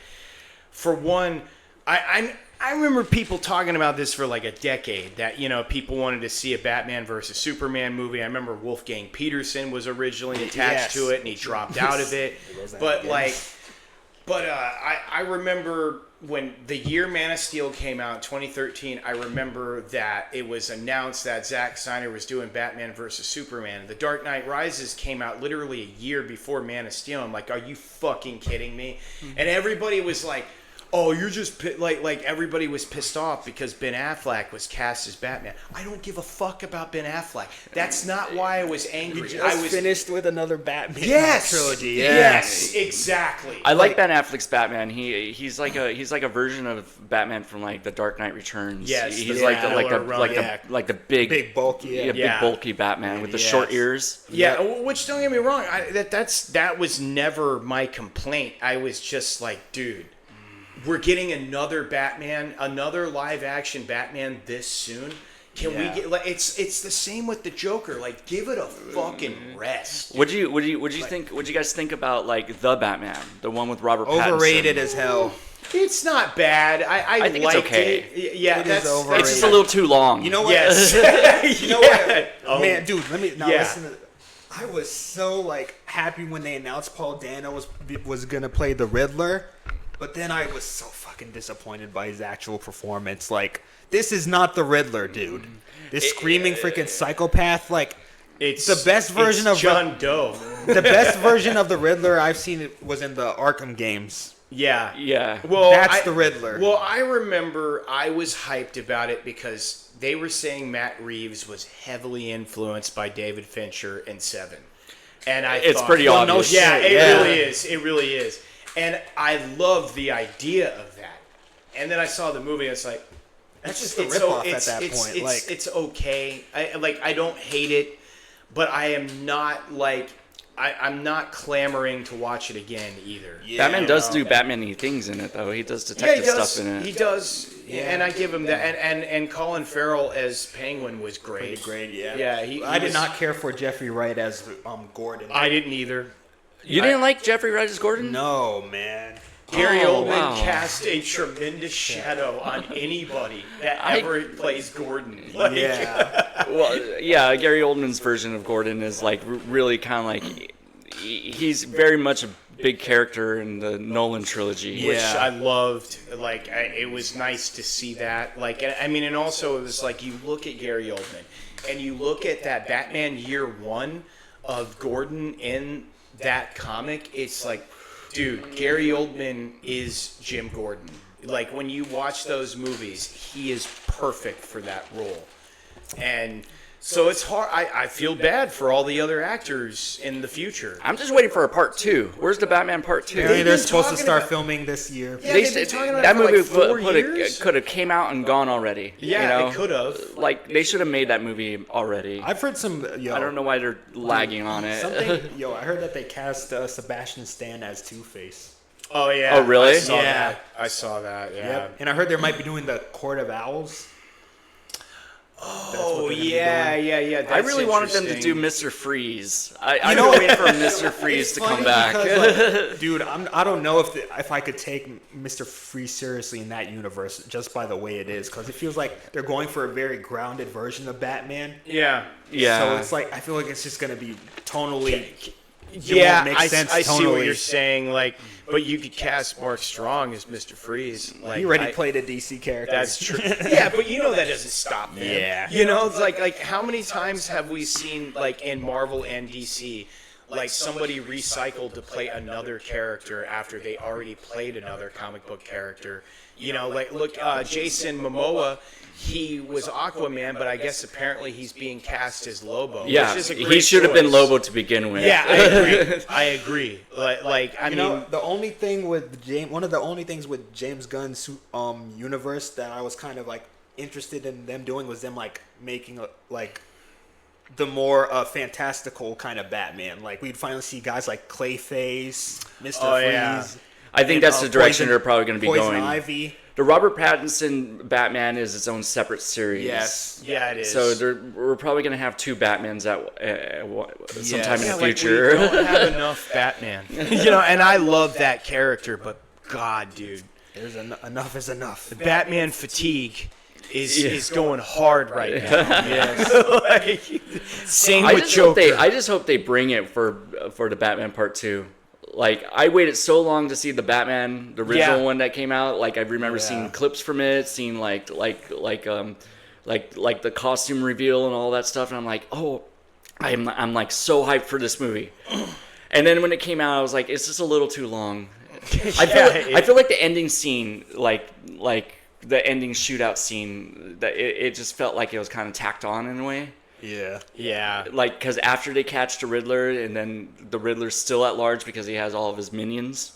for one, I remember people talking about this for like a decade that people wanted to see a Batman versus Superman movie. I remember Wolfgang Peterson was originally attached Yes. to it and he dropped out of it, but like. But I remember when the year Man of Steel came out, 2013, I remember that it was announced that Zack Snyder was doing Batman versus Superman. The Dark Knight Rises came out literally a year before Man of Steel. I'm like, are you fucking kidding me? And everybody was like, oh, you're just like everybody was pissed off because Ben Affleck was cast as Batman. I don't give a fuck about Ben Affleck. That's not why I was angry. I was finished with another Batman trilogy. Yes, exactly. I like Ben Affleck's Batman. He's like a version of Batman from like the Dark Knight Returns. Yes, he's the like Miller the big bulky, big bulky Batman with the short ears. Yeah, which don't get me wrong, that was never my complaint. I was just like, dude, we're getting another Batman, another live action Batman this soon. Can we get like it's the same with the Joker? Like, give it a fucking rest. Would you guys think about like the Batman, the one with Robert Pattinson? Overrated as hell. It's not bad. I think it's liked okay. it. Yeah, It is that's overrated. It's just a little too long. You know what? Yes. You know what? Oh. Man, dude, let me now Yeah. listen to I was so like happy when they announced Paul Dano was gonna play the Riddler, but then I was so fucking disappointed by his actual performance. Like, this is not the Riddler, dude. This screaming freaking psychopath. Like, It's the best version it's of John Doe. the best version of the Riddler I've seen was in the Arkham games. Yeah. Yeah. Well, That's the Riddler. Well, I remember I was hyped about it because they were saying Matt Reeves was heavily influenced by David Fincher and Seven. And It's thought, pretty Well, no obvious. shit. Yeah, it Yeah. really is. It really is. And I loved the idea of that. And then I saw the movie and it's like, That's just a ripoff at that point. It's, Like, it's okay. I don't hate it, but I am not like I'm not clamoring to watch it again either. yeah, Batman does do Batman-y things in it, though. He does Yeah, detective he does. stuff in it. He does. Yeah. And I give him that. And Colin Farrell as Penguin was great. pretty great. Yeah, Yeah, he I did was- not care for Jeffrey Wright as Gordon. I didn't either. You didn't like Jeffrey Wright as Gordon? No, man. Gary Oh, Oldman wow. cast a tremendous shadow on anybody that ever plays Gordon. Like, Yeah. Well, yeah, Gary Oldman's version of Gordon is like really kind of like he's very much a big character in the Nolan trilogy. Which Yeah. I loved. Like, it was nice to see that. Like, I mean, and also it was like you look at Gary Oldman and you look at that Batman Year One of Gordon in that comic. It's like, dude, Gary Oldman is Jim Gordon. Like, when you watch those movies, he is perfect for that role. And so it's hard. I feel bad for all the other actors in the future. I'm just waiting for a part 2. Where's the Batman part 2? Apparently They've they're been supposed to talking start about- filming this year. Yeah, They they've been said talking about that it for movie like 4 years. could have came out and gone already. Yeah, you know? it could have. Like they should have made that movie already. I've heard some. I don't know why they're lagging on it. I heard that they cast Sebastian Stan as Two-Face. Oh yeah. Oh, really? I saw Yeah. that. I saw that. Yeah. Yep. And I heard they might be doing the Court of Owls. Oh they're gonna be yeah. I really wanted them to do interesting. Mr. Freeze. I've been waiting for Mr. Freeze to come back. Because, like, dude, I don't know if I could take Mr. Freeze seriously in that universe just by the way it is, because it feels like they're going for a very grounded version of Batman. Yeah. Yeah. So it's like I feel like it's just gonna be tonally. Yeah, won't make sense I see what tonally. you're saying. Like, but you could cast Mark Strong as Mr. Freeze. Like, He already played a DC character. That's true. Yeah, but you know that doesn't stop them. Yeah. You know, it's like how many times have we seen, like, in Marvel and DC, like somebody recycled to play another character after they already played another comic book character? You know, like, look, Jason Momoa, he was Aquaman, but I guess apparently he's being cast as Lobo. Yeah, which is a he great should have been choice. Lobo to begin with. Yeah, I agree. I agree. I You mean, know, the only thing with one of the only things with James Gunn's universe that I was kind of like interested in them doing was them like making like the more fantastical kind of Batman. Like we'd finally see guys like Clayface, Mr. Oh, Freeze. yeah. I think and, that's the direction Poison- they're probably going to be Poison going. Ivy. The Robert Pattinson Batman is its own separate series. Yes. yeah, it is. So we're probably going to have 2 Batmans sometime in Yeah, the like, future. we don't have enough Batman. You know, and I love that character, but God, dude, There's enough is enough. Batman fatigue is going hard right now. Yes. Like, same I with just hope Joker. I just hope they bring it for the Batman Part 2. Like I waited so long to see the Batman, the original Yeah. one that came out. Like I remember Yeah. seeing clips from it, seeing like the costume reveal and all that stuff, and I'm like, oh, I'm like so hyped for this movie. And then when it came out, I was like, it's just a little too long. I feel like the ending scene, like the ending shootout scene, that it just felt like it was kind of tacked on in a way. Yeah. Yeah. Like, because after they catch the Riddler, and then the Riddler's still at large because he has all of his minions.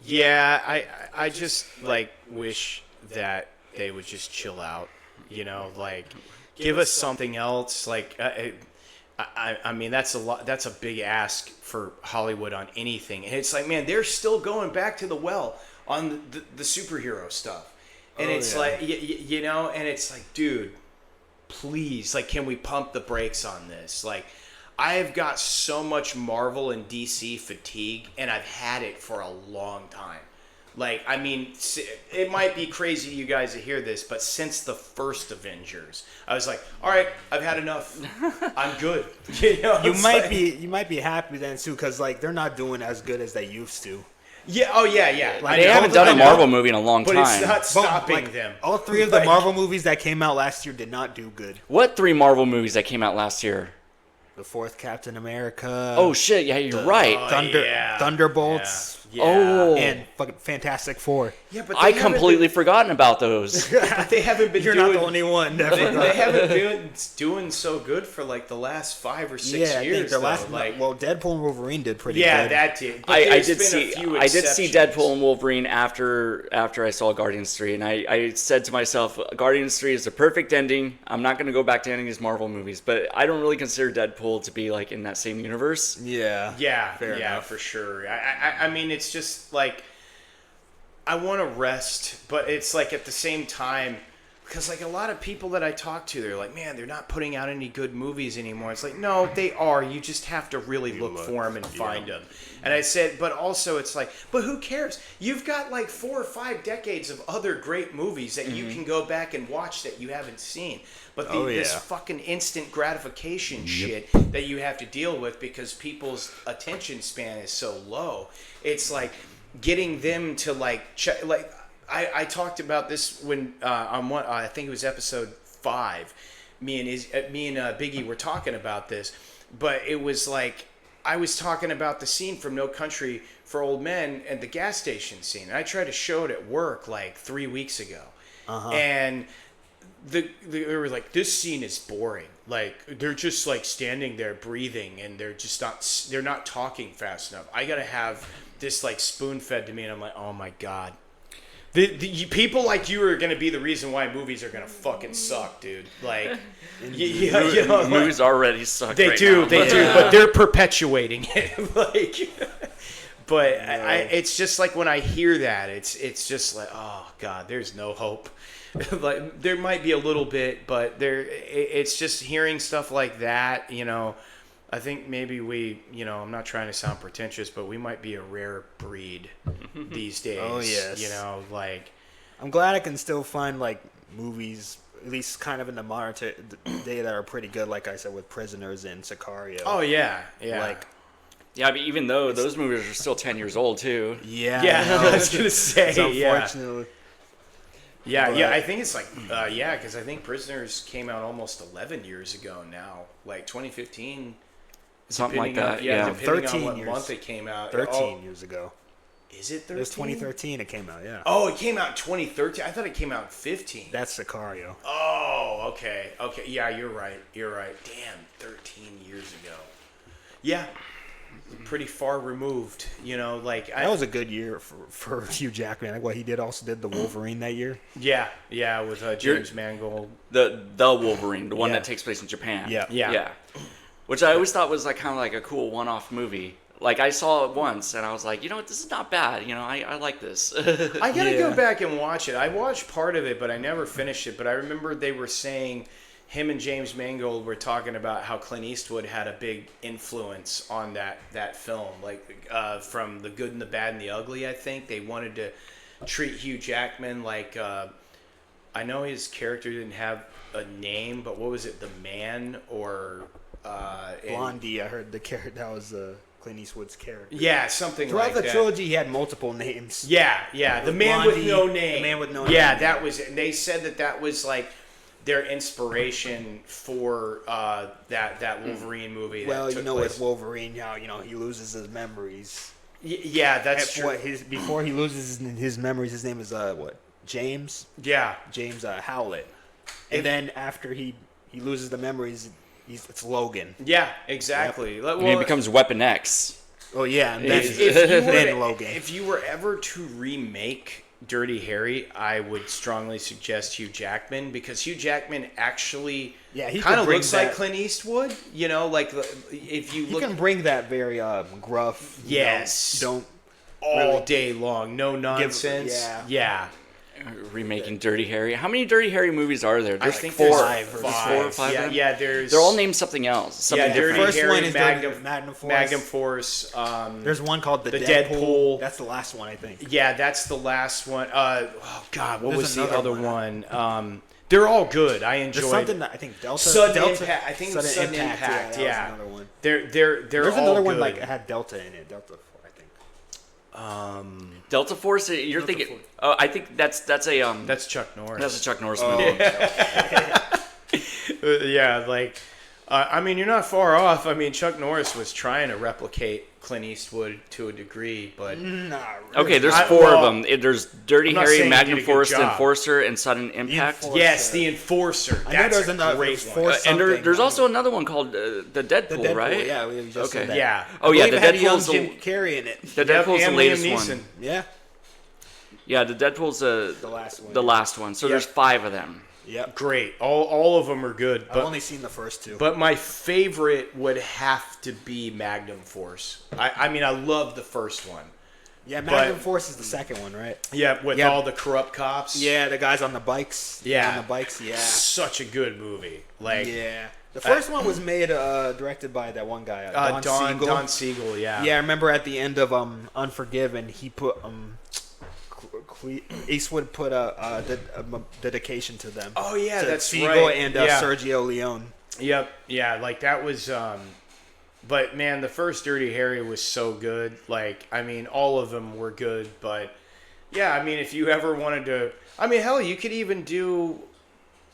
Yeah, I just like wish that they would just chill out, you know, like give us something else. Like, I mean, that's a lot. That's a big ask for Hollywood on anything. And it's like, man, they're still going back to the well on the superhero stuff, and it's like, you know, and it's like, dude, please, like, can we pump the brakes on this? Like, I've got so much Marvel and DC fatigue, and I've had it for a long time. Like, I mean, it might be crazy to you guys to hear this, but since the first Avengers, I was like, all right, I've had enough. I'm good. You might be happy then too, because like they're not doing as good as they used to. Yeah. Oh yeah. Like, they haven't done a Marvel movie in a long time. But it's not stopping them. All 3 of the Marvel movies that came out last year did not do good. What 3 Marvel movies that came out last year? The 4th Captain America. Oh shit! Yeah, you're right. Thunderbolts. Yeah. Oh, And fucking Fantastic Four. Yeah, but I completely forgotten about those. But they haven't been. You're not the only one. They haven't been doing so good for like the last 5 or 6 years. I think the last well, Deadpool and Wolverine did pretty good. Yeah, that did. But I did see exceptions. Deadpool and Wolverine after I saw Guardians 3, and I said to myself, Guardians 3 is the perfect ending. I'm not going to go back to any of these Marvel movies, but I don't really consider Deadpool to be like in that same universe. Yeah. Yeah, Fair enough. for sure. I mean, it's just like I want to rest, but it's like at the same time, because like a lot of people that I talk to, they're like, man, they're not putting out any good movies anymore. It's like, no, they are. You just have to really look for them and find them. And I said, but also it's like, but who cares? You've got like 4 or 5 decades of other great movies that you can go back and watch that you haven't seen. But this fucking instant gratification shit that you have to deal with because people's attention span is so low. It's like getting them to like I talked about this when on one I think it was episode 5. Me and Biggy were talking about this, but it was like I was talking about the scene from No Country for Old Men and the gas station scene. And I tried to show it at work like 3 weeks ago, and they were like, "This scene is boring. Like they're just like standing there breathing, and they're not talking fast enough. I gotta have this like spoon fed to me." And I'm like, "Oh my god." People like you are going to be the reason why movies are going to fucking suck, dude. Like, movies already suck. They do, but they're perpetuating it. Like, but it's just like when I hear that, it's just like, oh god, there's no hope. Like there might be a little bit, but it's just hearing stuff like that. I think maybe we, I'm not trying to sound pretentious, but we might be a rare breed these days. Oh, yes. Like... I'm glad I can still find, like, movies, at least kind of in the modern day that are pretty good, like I said, with Prisoners and Sicario. Oh, yeah. Like... Yeah, but even though those movies are still 10 years old, too. Yeah. Yeah, I was going to say, unfortunately. Yeah, I think it's like, because I think Prisoners came out almost 11 years ago now. Like, 2015... Something like that, depending 13 on what years. month it came out. 13 years ago. Is it 13? It was 2013 it came out, yeah. Oh, it came out in 2013? I thought it came out in 15. That's Sicario. Oh, okay. Yeah, you're right. Damn, 13 years ago. Yeah. Pretty far removed, That was a good year for Hugh Jackman. What he also did the Wolverine that year. Yeah, with James Mangold. The Wolverine, the one that takes place in Japan. Yeah. Which I always thought was like kind of like a cool one-off movie. Like I saw it once and I was like, this is not bad. I like this. I gotta go back and watch it. I watched part of it, but I never finished it. But I remember they were saying, him and James Mangold were talking about how Clint Eastwood had a big influence on that film. Like from The Good and the Bad and the Ugly, I think. They wanted to treat Hugh Jackman like, I know his character didn't have a name, but what was it? The Man or... Blondie, I heard the character that was Clint Eastwood's character. Yeah, something throughout like that. Throughout the trilogy, he had multiple names. Yeah, the Man Blondie, with No Name. The Man with No Name. Yeah, that was. They said that was like their inspiration for that Wolverine movie. Well, with Wolverine, how he loses his memories. Yeah, that's true. Before he loses his memories, his name is James. Yeah, James Howlett. And then after he loses the memories. It's Logan. Yeah, exactly. Yep. Well, he becomes Weapon X. Oh yeah, and then Logan. If you were ever to remake Dirty Harry, I would strongly suggest Hugh Jackman because Hugh Jackman actually kind of looks like Clint Eastwood. Like if you look, he can bring that very gruff. Yes. Don't all day long, no nonsense. Yeah. Remaking Dirty Harry. How many Dirty Harry movies are there? There's I think four. there's There's five. 4 or 5 of them? Yeah, there's... They're all named something else. Something Dirty different. First Harry, one is Magnum Force. Magnum Force. There's one called the Deadpool. Deadpool. That's the last one, I think. Yeah, that's the last one. Oh God, what There's was the another other one? They're all good. I enjoyed. There's something that I think Delta. Sudden Impact. I think it's Sudden Impact. Yeah. Yeah, That was another one. they're There's all another good. one like it had Delta in it. Delta 4, I think. Delta Force. You're Delta thinking? Force. Oh, I think that's a That's Chuck Norris. that's a Chuck Norris movie. Yeah, like, I mean, you're not far off. I mean, Chuck Norris was trying to replicate Clint Eastwood to a degree, but Nah, Okay, there's I- 4 well, of them. There's Dirty I'm not Harry, saying he Magnum did a good Force, job. Enforcer, and Sudden Impact. Enforcer. yes, the Enforcer. I know That's there's a another great Force one. And something. there's also another one called the Deadpool, the Deadpool, right? Yeah, we just Okay. said that. Yeah. Oh yeah, I the believe it had young Deadpool's Jim the Carrey in it. the Deadpool's the and latest Liam one. Neeson. Yeah, Yeah, the Deadpool's the last one. the last one. So Yep. there's 5 of them. Yep. Great. All of them are good. I've But only seen the first 2. But my favorite would have to be Magnum Force. I mean, I love the first one. yeah, Magnum but- Force is the second one, right? Yeah, with Yeah. all the corrupt cops. Yeah, the guys on the bikes. Yeah. on the bikes. Yeah, Such a good movie. Like, yeah. The first one was made, directed by that one guy, Don Siegel, yeah. Yeah, I remember at the end of Unforgiven, he put Eastwood put a dedication to them. Oh, yeah, to that's Siegel right. and Yeah. Sergio Leone. Yep, yeah, like that was, but man, the first Dirty Harry was so good. Like, I mean, all of them were good, but yeah, I mean, if you ever wanted to, I mean, hell, you could even do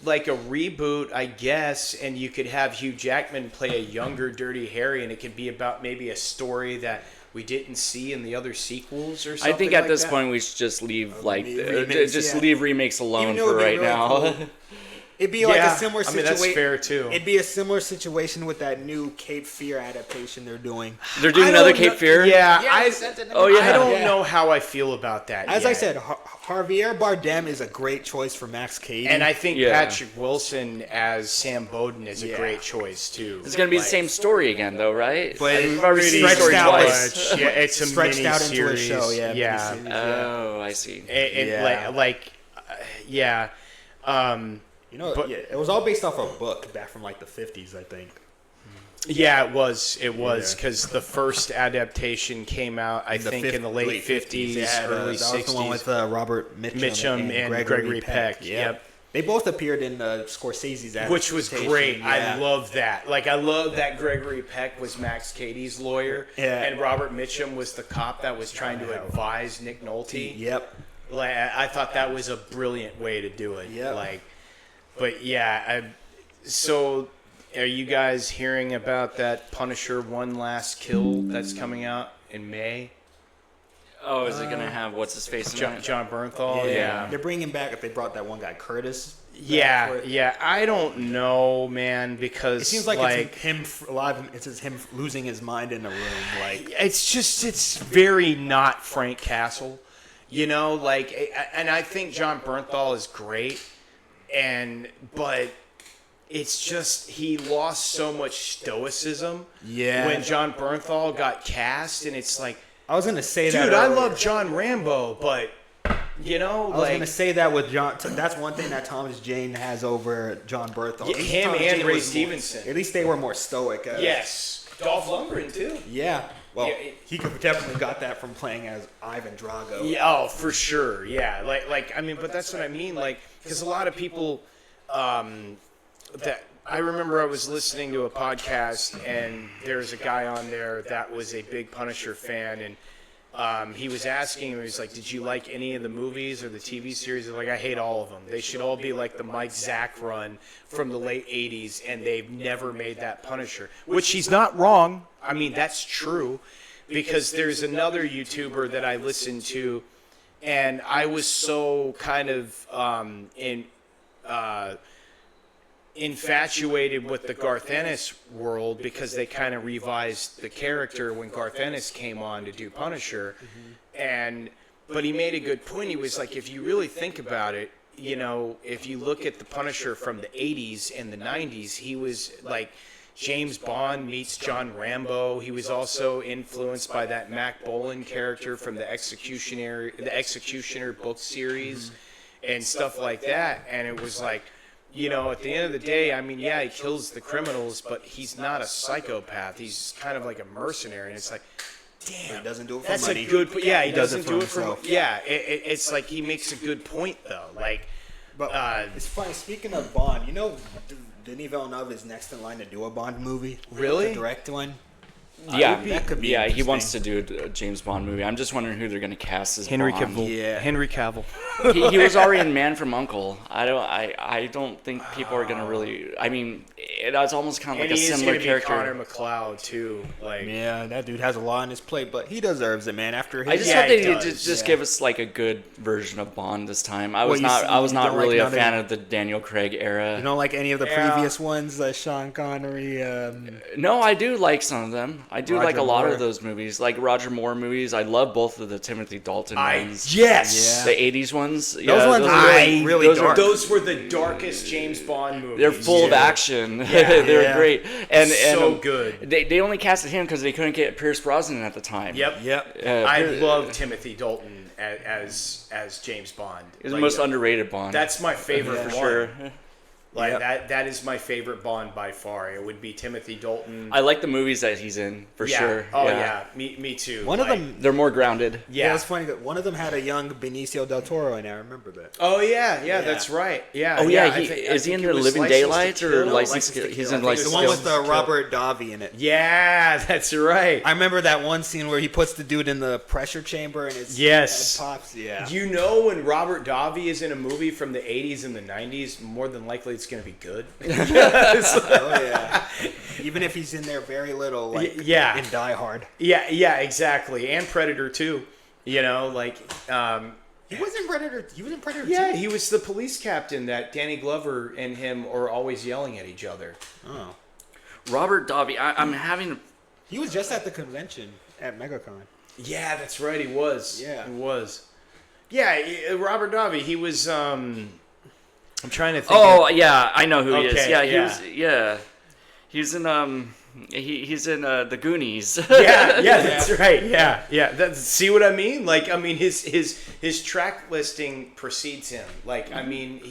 like a reboot, I guess, and you could have Hugh Jackman play a younger Dirty Harry, and it could be about maybe a story that we didn't see in the other sequels or something. I think at like this that. point we should just leave remakes, just yeah. leave remakes alone Even though for it'd be right really now. cool. It'd be like Yeah, a similar I mean, situation. that's fair, too. It'd be a similar situation with that new Cape Fear adaptation they're doing. They're doing I another don't Cape know- Fear. Yeah, Oh, yeah. I don't Yeah. know how I feel about that. As I yet. said, Javier Bardem is a great choice for Max Cady. And I think Yeah. Patrick Wilson as Sam Bowden is a Yeah. great choice too. It's gonna be the Like, same story again, though, right? But We've already seen the stretched story out twice. much. Yeah, it's a stretched mini out into a series. show. Yeah, yeah. miniseries, yeah. Oh, I see. And Yeah. yeah. You know, But- yeah, it was all based off a book back from like the 50s, I think. Yeah, it was Yeah. because the first adaptation came out, I think, in the late 50s, yeah, early that was the one 60s. with Robert Mitchum and Gregory Peck. Yep. They both appeared in Scorsese's adaptation. Which was great. Yeah. I love that. Like, I love that Gregory Peck was Max Cady's lawyer, Yeah. and Robert Mitchum was the cop that was trying to advise Nick Nolte. Yep. Like, I thought that was a brilliant way to do it. Yep. Like, but yeah, so are you guys hearing about that Punisher One Last Kill that's coming out in May? Oh, is it gonna have what's his face in it? John Bernthal? Yeah. They're bringing back, if they brought that one guy, Curtis. back Yeah, for it. yeah. I don't know, man, because It seems like it's him alive. It's just him losing his mind in the room. Like, it's very not Frank Castle, you know. Like, and I think John Bernthal is great, but it's just he lost so much stoicism. Yeah. When John Bernthal got cast, and it's like, I was gonna say that. dude, I earlier. love John Rambo, but you know, I was gonna like say that with John. That's one thing that Thomas Jane has over John Bernthal. Yeah, At least him Thomas and Jane Ray was Stevenson. At least they were more stoic. yes, Dolph Lundgren too. Yeah. Well, Yeah, he could definitely got that from playing as Ivan Drago. Yeah, oh, for sure. Yeah, like I mean, but that's what I mean. Like, because a lot of people, that I remember I was listening to a podcast, and there's a guy on there that was a big Punisher fan, and he was asking him, he was like, "Did you like any of the movies or the TV series?" Like, I hate all of them. They should all be like the Mike Zack run from the late '80s, and they've never made that Punisher. Which he's not wrong. I mean, that's true, because there's another YouTuber that I listen to, and I was so kind of infatuated with the Garth Ennis world, because they kind of revised the character when Garth Ennis came on to do Punisher. But he made a good point. He was like, if you really think about it, you know, if you look at the Punisher from the 80s and the 90s, he was like James Bond meets John Rambo. He was also influenced by that Mac Bolan character from the Executioner book series. and stuff like that. And it was like, you know, at the end of the day, I mean, yeah, he kills the criminals, but he's not a psychopath. He's kind of like a mercenary. And it's like, damn, he doesn't do it for that's money. a good. Yeah, he doesn't for do it for. himself. Yeah, it's like he makes a good point though. Like, But it's funny. Speaking of Bond, you know, Denis Villeneuve is next in line to do a Bond movie. Really? To direct one. Yeah, that could be he interesting. wants to do a James Bond movie. I'm just wondering who they're going to cast as Henry Bond. Cavill. Yeah. Henry Cavill. He was already in Man from U.N.C.L.E. I don't think people are going to really. I mean, it's almost kind of And like a he is similar going to be character. Connor McLeod too. Like, Yeah, that dude has a lot on his plate, but he deserves it, man. After his, I just Yeah, hope he they does, just give us like a good version of Bond this time. I What, was you not don't really like a fan of the Daniel Craig era. you don't like any of the Yeah. previous ones, Sean Connery. No, I do like some of them. I do Roger like a lot Moore. of those movies, like Roger Moore movies. I love both of the Timothy Dalton ones. yes. The 80s ones. Those Yeah, ones those are are- really, really those are- dark. Those were the darkest James Bond movies. They're full of Yeah. action. They're Yeah. great. And So good. They only casted him because they couldn't get Pierce Brosnan at the time. Yep. Yep. I love Timothy Dalton as James Bond. He's Like, the most underrated Bond. That's my favorite for one. sure. Like Yep. that is my favorite Bond by far. It would be Timothy Dalton. I like the movies that he's in for yeah. sure. Oh yeah. Me too. One of Like, them. They're more grounded. Yeah, Yeah. it's funny that one of them had a young Benicio del Toro in it. I remember that. Oh yeah, that's right. Yeah. Oh yeah, I is he think in it the was Living License to Daylights or Kill. License to Kill? He's in License The to one Kill. with Robert Davi in it. Yeah, that's right. I remember that one scene where he puts the dude in the pressure chamber and his Yes. head pops. Yeah. You know, when Robert Davi is in a movie from the 80s and the 90s, more than likely it's going to be good. Oh yeah. Even if he's in there very little, like Yeah. in Die Hard. Yeah, exactly. And Predator too. You know, like, He was in Predator. He was in Predator. yeah, 2? he was the police captain that Danny Glover and him are always yelling at each other. Oh. Robert Davi. I'm having. He was just at the convention at MegaCon. Yeah, that's right. He was. Yeah. He was. Yeah, Robert Davi. He was. I'm trying to think. Oh yeah, I know who he is. Okay, Yeah, yeah. He's in he's in the Goonies. Yeah, that's right. Yeah. See what I mean? Like, I mean, his track listing precedes him. Like, I mean,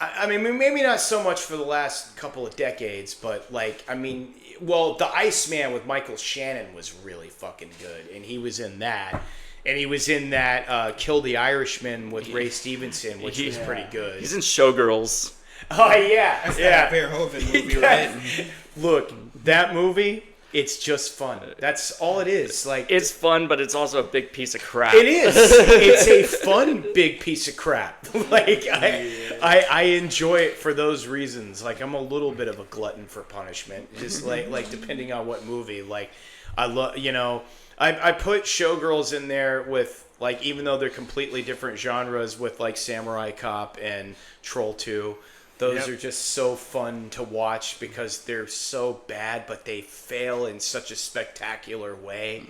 I mean, maybe not so much for the last couple of decades, but like, I mean, well, The Iceman with Michael Shannon was really fucking good, and he was in that. And he was in that Kill the Irishman with Ray Stevenson, which was pretty good. He's in Showgirls. Oh yeah, That's yeah. that Verhoeven movie, right? Look, that movie, it's just fun. That's all it is. Like, It's fun, but it's also a big piece of crap. it is. It's a fun big piece of crap. Like, I enjoy it for those reasons. Like, I'm a little bit of a glutton for punishment. Just like depending on what movie. Like, I love, you know, I put Showgirls in there with, like, even though they're completely different genres, with like Samurai Cop and Troll 2. Those Yep. are just so fun to watch because they're so bad, but they fail in such a spectacular way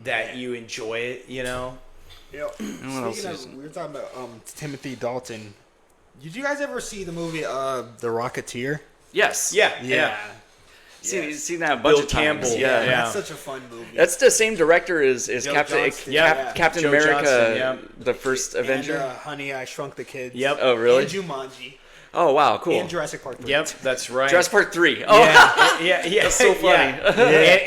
that you enjoy it, you know? Yeah. what else Speaking is- of, we were talking about Timothy Dalton. Did you guys ever see the movie The Rocketeer? Yes. Yeah. Seen that a bunch Bill of times. Campbell. Yeah. Yeah. That's such a fun movie. That's the same director as Joe Captain Johnston. Captain Joe America, Johnston, the first Avenger. And, Honey, I Shrunk the Kids. Yep. Oh really? And Jumanji. Oh wow, cool. And Jurassic Park 3. Yep, that's right. Jurassic Park 3. Oh, Yeah. That's so funny. Yeah.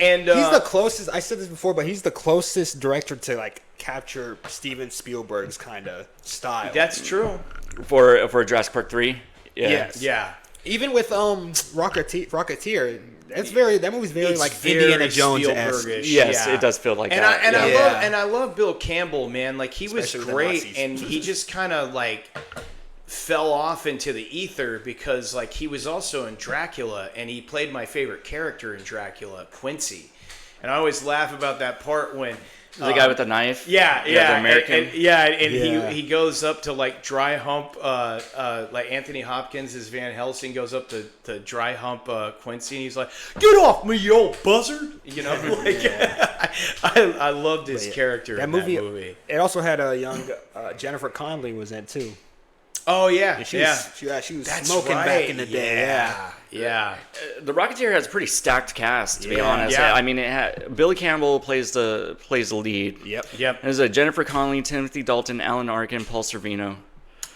And He's the closest. I said this before, but he's the closest director to like capture Steven Spielberg's kind of style. that's true. for Jurassic Park 3. Yeah. Yes. Yeah. Even with Rocketeer, that movie's very It's like very Indiana Jones-esque. Spielbergish. Yes, Yeah. it does feel like And that. I love Bill Campbell, man. Like, he Especially was with the great, Nazis. and he just kind of like fell off into the ether because like he was also in Dracula, and he played my favorite character in Dracula, Quincy. And I always laugh about that part when the guy with the knife. Yeah, the American. and he goes up to like dry hump, like Anthony Hopkins as Van Helsing goes up to dry hump Quincy, and he's like, "Get off me, you old buzzard!" You know, like I loved his character That in movie, that movie. It also had a young Jennifer Connelly was in it too. Oh yeah, She yeah. was, she was That's smoking right. back in the day. Yeah. The Rocketeer has a pretty stacked cast, to be Yeah. honest. Yeah. I mean, Billy Campbell plays the lead. Yep. Yep. There's a Jennifer Connelly, Timothy Dalton, Alan Arkin, Paul Sorvino.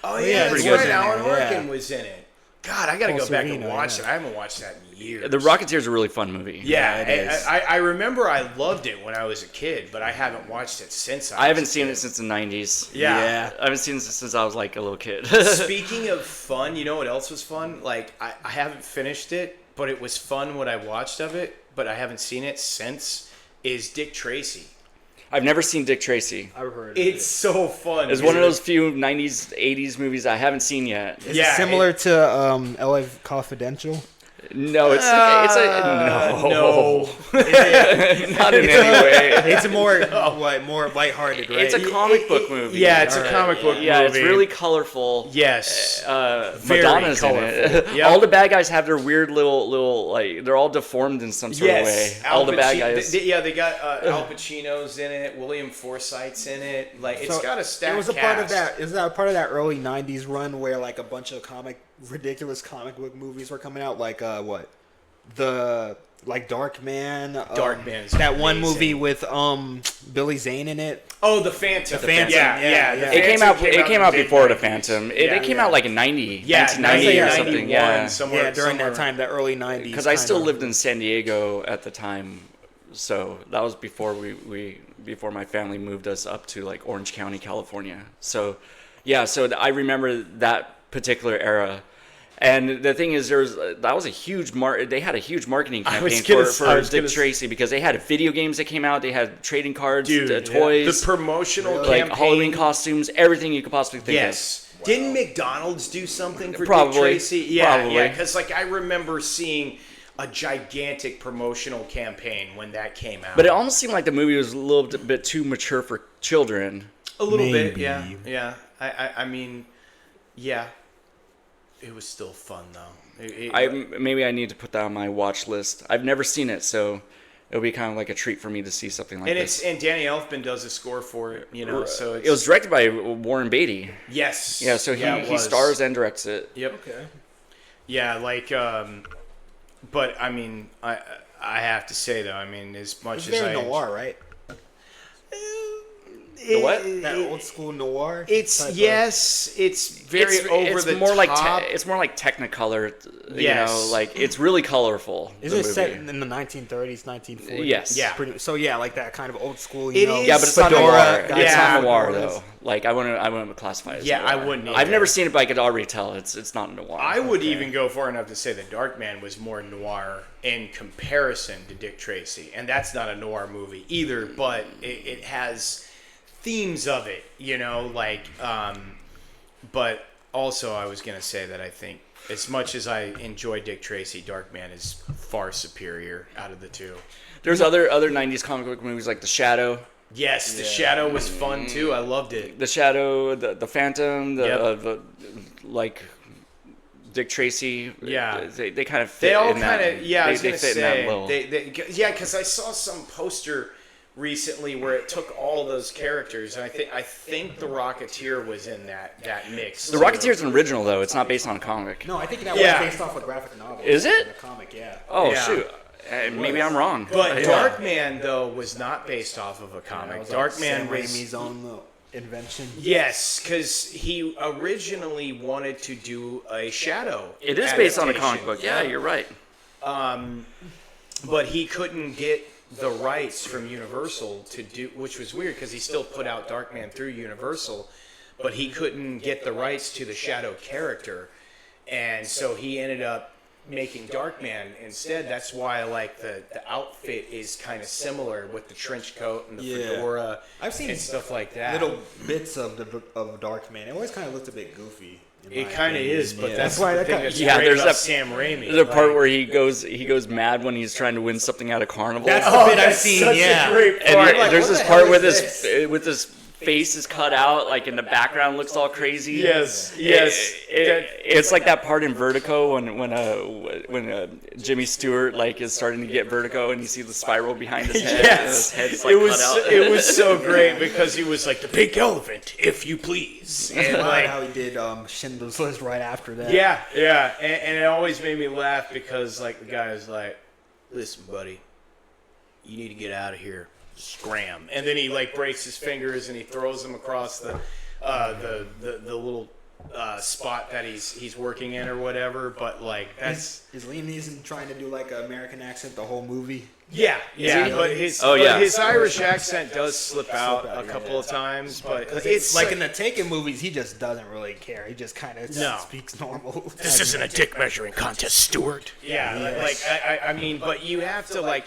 Oh yeah, yeah, that's pretty right. good. Alan Arkin Yeah. was in it. God, I gotta go back and Sereno, watch yeah. it. I haven't watched that in years. The Rocketeer is a really fun movie. Yeah, Yeah, it is. I remember I loved it when I was a kid, but I haven't watched it since. I haven't seen it since the 90s. Yeah. I haven't seen it since I was like a little kid. Speaking of fun, you know what else was fun? Like I haven't finished it, but it was fun what I watched of it, but I haven't seen it since. Is Dick Tracy? I've never seen Dick Tracy. I've heard. It's so fun. It's one of those few 90s, 80s movies I haven't seen yet. Is Yeah, it similar to LA Confidential? No, it's no. no. Not in any way. It's more more lighthearted, right? It's a comic book movie. Yeah, it's a Alright. comic book movie. Yeah, it's really colorful. Yes. Very Madonna's colorful. in it. Yep. All the bad guys have their weird little like they're all deformed in some sort of way. All the bad guys. They got Al Pacino's in it. William Forsythe's in it. Like it's got a stacked It was a cast. part of that. Is that a part of that early '90s run where like a bunch of ridiculous comic book movies were coming out? Like Dark Man. Dark Man's that one amazing. movie with Billy Zane in it. Oh, The Phantom. The Phantom, yeah. The It Phantom came out in the before the mid-nineties. Phantom. Yeah, It came out like in 90, Yeah, 1990 or 91, something. Yeah. somewhere, Yeah, during somewhere. that time, the early '90s. Because I still kinda. lived in San Diego at the time, so that was before before my family moved us up to like Orange County, California. So, yeah, so I remember that particular era. And the thing is, they had a huge marketing I was campaign gonna for say- Dick Tracy because they had video games that came out, they had trading cards, Dude, toys, the promotional like campaign. Halloween costumes, everything you could possibly think of. Yes. Didn't McDonald's do something for Probably. Dick Tracy? Yeah, Probably. yeah. Because like I remember seeing a gigantic promotional campaign when that came out. But it almost seemed like the movie was a little bit too mature for children. a little bit, Maybe. yeah. I mean, yeah. It was still fun though. Maybe I need to put that on my watch list. I've never seen it, so it'll be kind of like a treat for me to see something like and this. and Danny Elfman does the score for it, you know. So It was directed by Warren Beatty. yes, Yeah, so he was. stars and directs it. Yep. Okay. Yeah, like, but I mean, I have to say though, I mean, as much It's as very I noir, right? The what? That old school noir. It's type of- it's very over it's the more top. like it's more like Technicolor. You Yes. know, like it's really colorful. Is the it set movie. in the 1930s, 1940s? Yes. Yeah. So yeah, like that kind of old school. It know, is, Yeah, but it's not fedora noir. guys It's Yeah. not noir fedoras. though. Like I wouldn't classify it as Yeah, noir. I wouldn't I've either. never seen it, but I could already tell it's not noir. I would even go far enough to say that Darkman was more noir in comparison to Dick Tracy, and that's not a noir movie either. But it has themes of it, you know, like. But also, I was gonna say that I think as much as I enjoy Dick Tracy, Darkman is far superior out of the two. There's other 90s comic book movies like The Shadow. Yes, The Shadow was fun too. I loved it. The Shadow, the Phantom, Yep. the like Dick Tracy. Yeah. they kind of fit. They all in that- kind of I was they gonna fit in that say little. yeah, because I saw some poster recently where it took all those characters, and I think the Rocketeer was in that mix. The Rocketeer's an original though. It's not based on a comic. No, I think that Yeah. was based off a graphic novel. Is it? The comic, yeah. Oh Yeah. shoot. Maybe I'm wrong. But Yeah. Darkman though was not based off of a comic. Darkman Sam was Raimi's own invention. yes, because he originally wanted to do a Shadow. It is based on a adaptation. comic book. Yeah, you're right. But he couldn't get the rights from Universal to do, which was weird because he still put out Darkman through Universal, but he couldn't get the rights to the Shadow character, and so he ended up making Darkman instead. That's why like the outfit is kind of similar with the trench coat and the Yeah. fedora. I've seen and stuff like that. Little bits of Darkman. It always kind of looked a bit goofy. in It my kind of opinion. is, but Yeah. that's why the that thing kinda- that's Yeah, great there's about that- Sam Raimi. There's a part Like, where he goes mad when he's trying to win something out of carnival. That's oh, the bit I've that's seen. such Yeah. a great And part. he- like, there's what this the part hell where is with his face is cut out, like in the background looks all crazy. Yes, It- yes. it's like that part in Vertigo when Jimmy Stewart like is starting to get vertigo and you see the spiral behind his head. And his head's like it was cut out. it was so great because he was like the pink elephant, if you please, and I like like how he did Schindler's List right after that. yeah, and it always made me laugh because like the guy was like, "Listen, buddy, you need to get out of here, scram!" And then he like breaks his fingers and he throws them across the little spot that he's working in or whatever. But like that's is Liam Neeson trying to do like an American accent the whole movie? yeah. But his Irish accent does slip out a couple of times. But it's like in the Taken movies, he just doesn't really care. He just kind of speaks normal. This isn't a dick measuring contest, Stuart. Yeah, like I mean, but you have to like.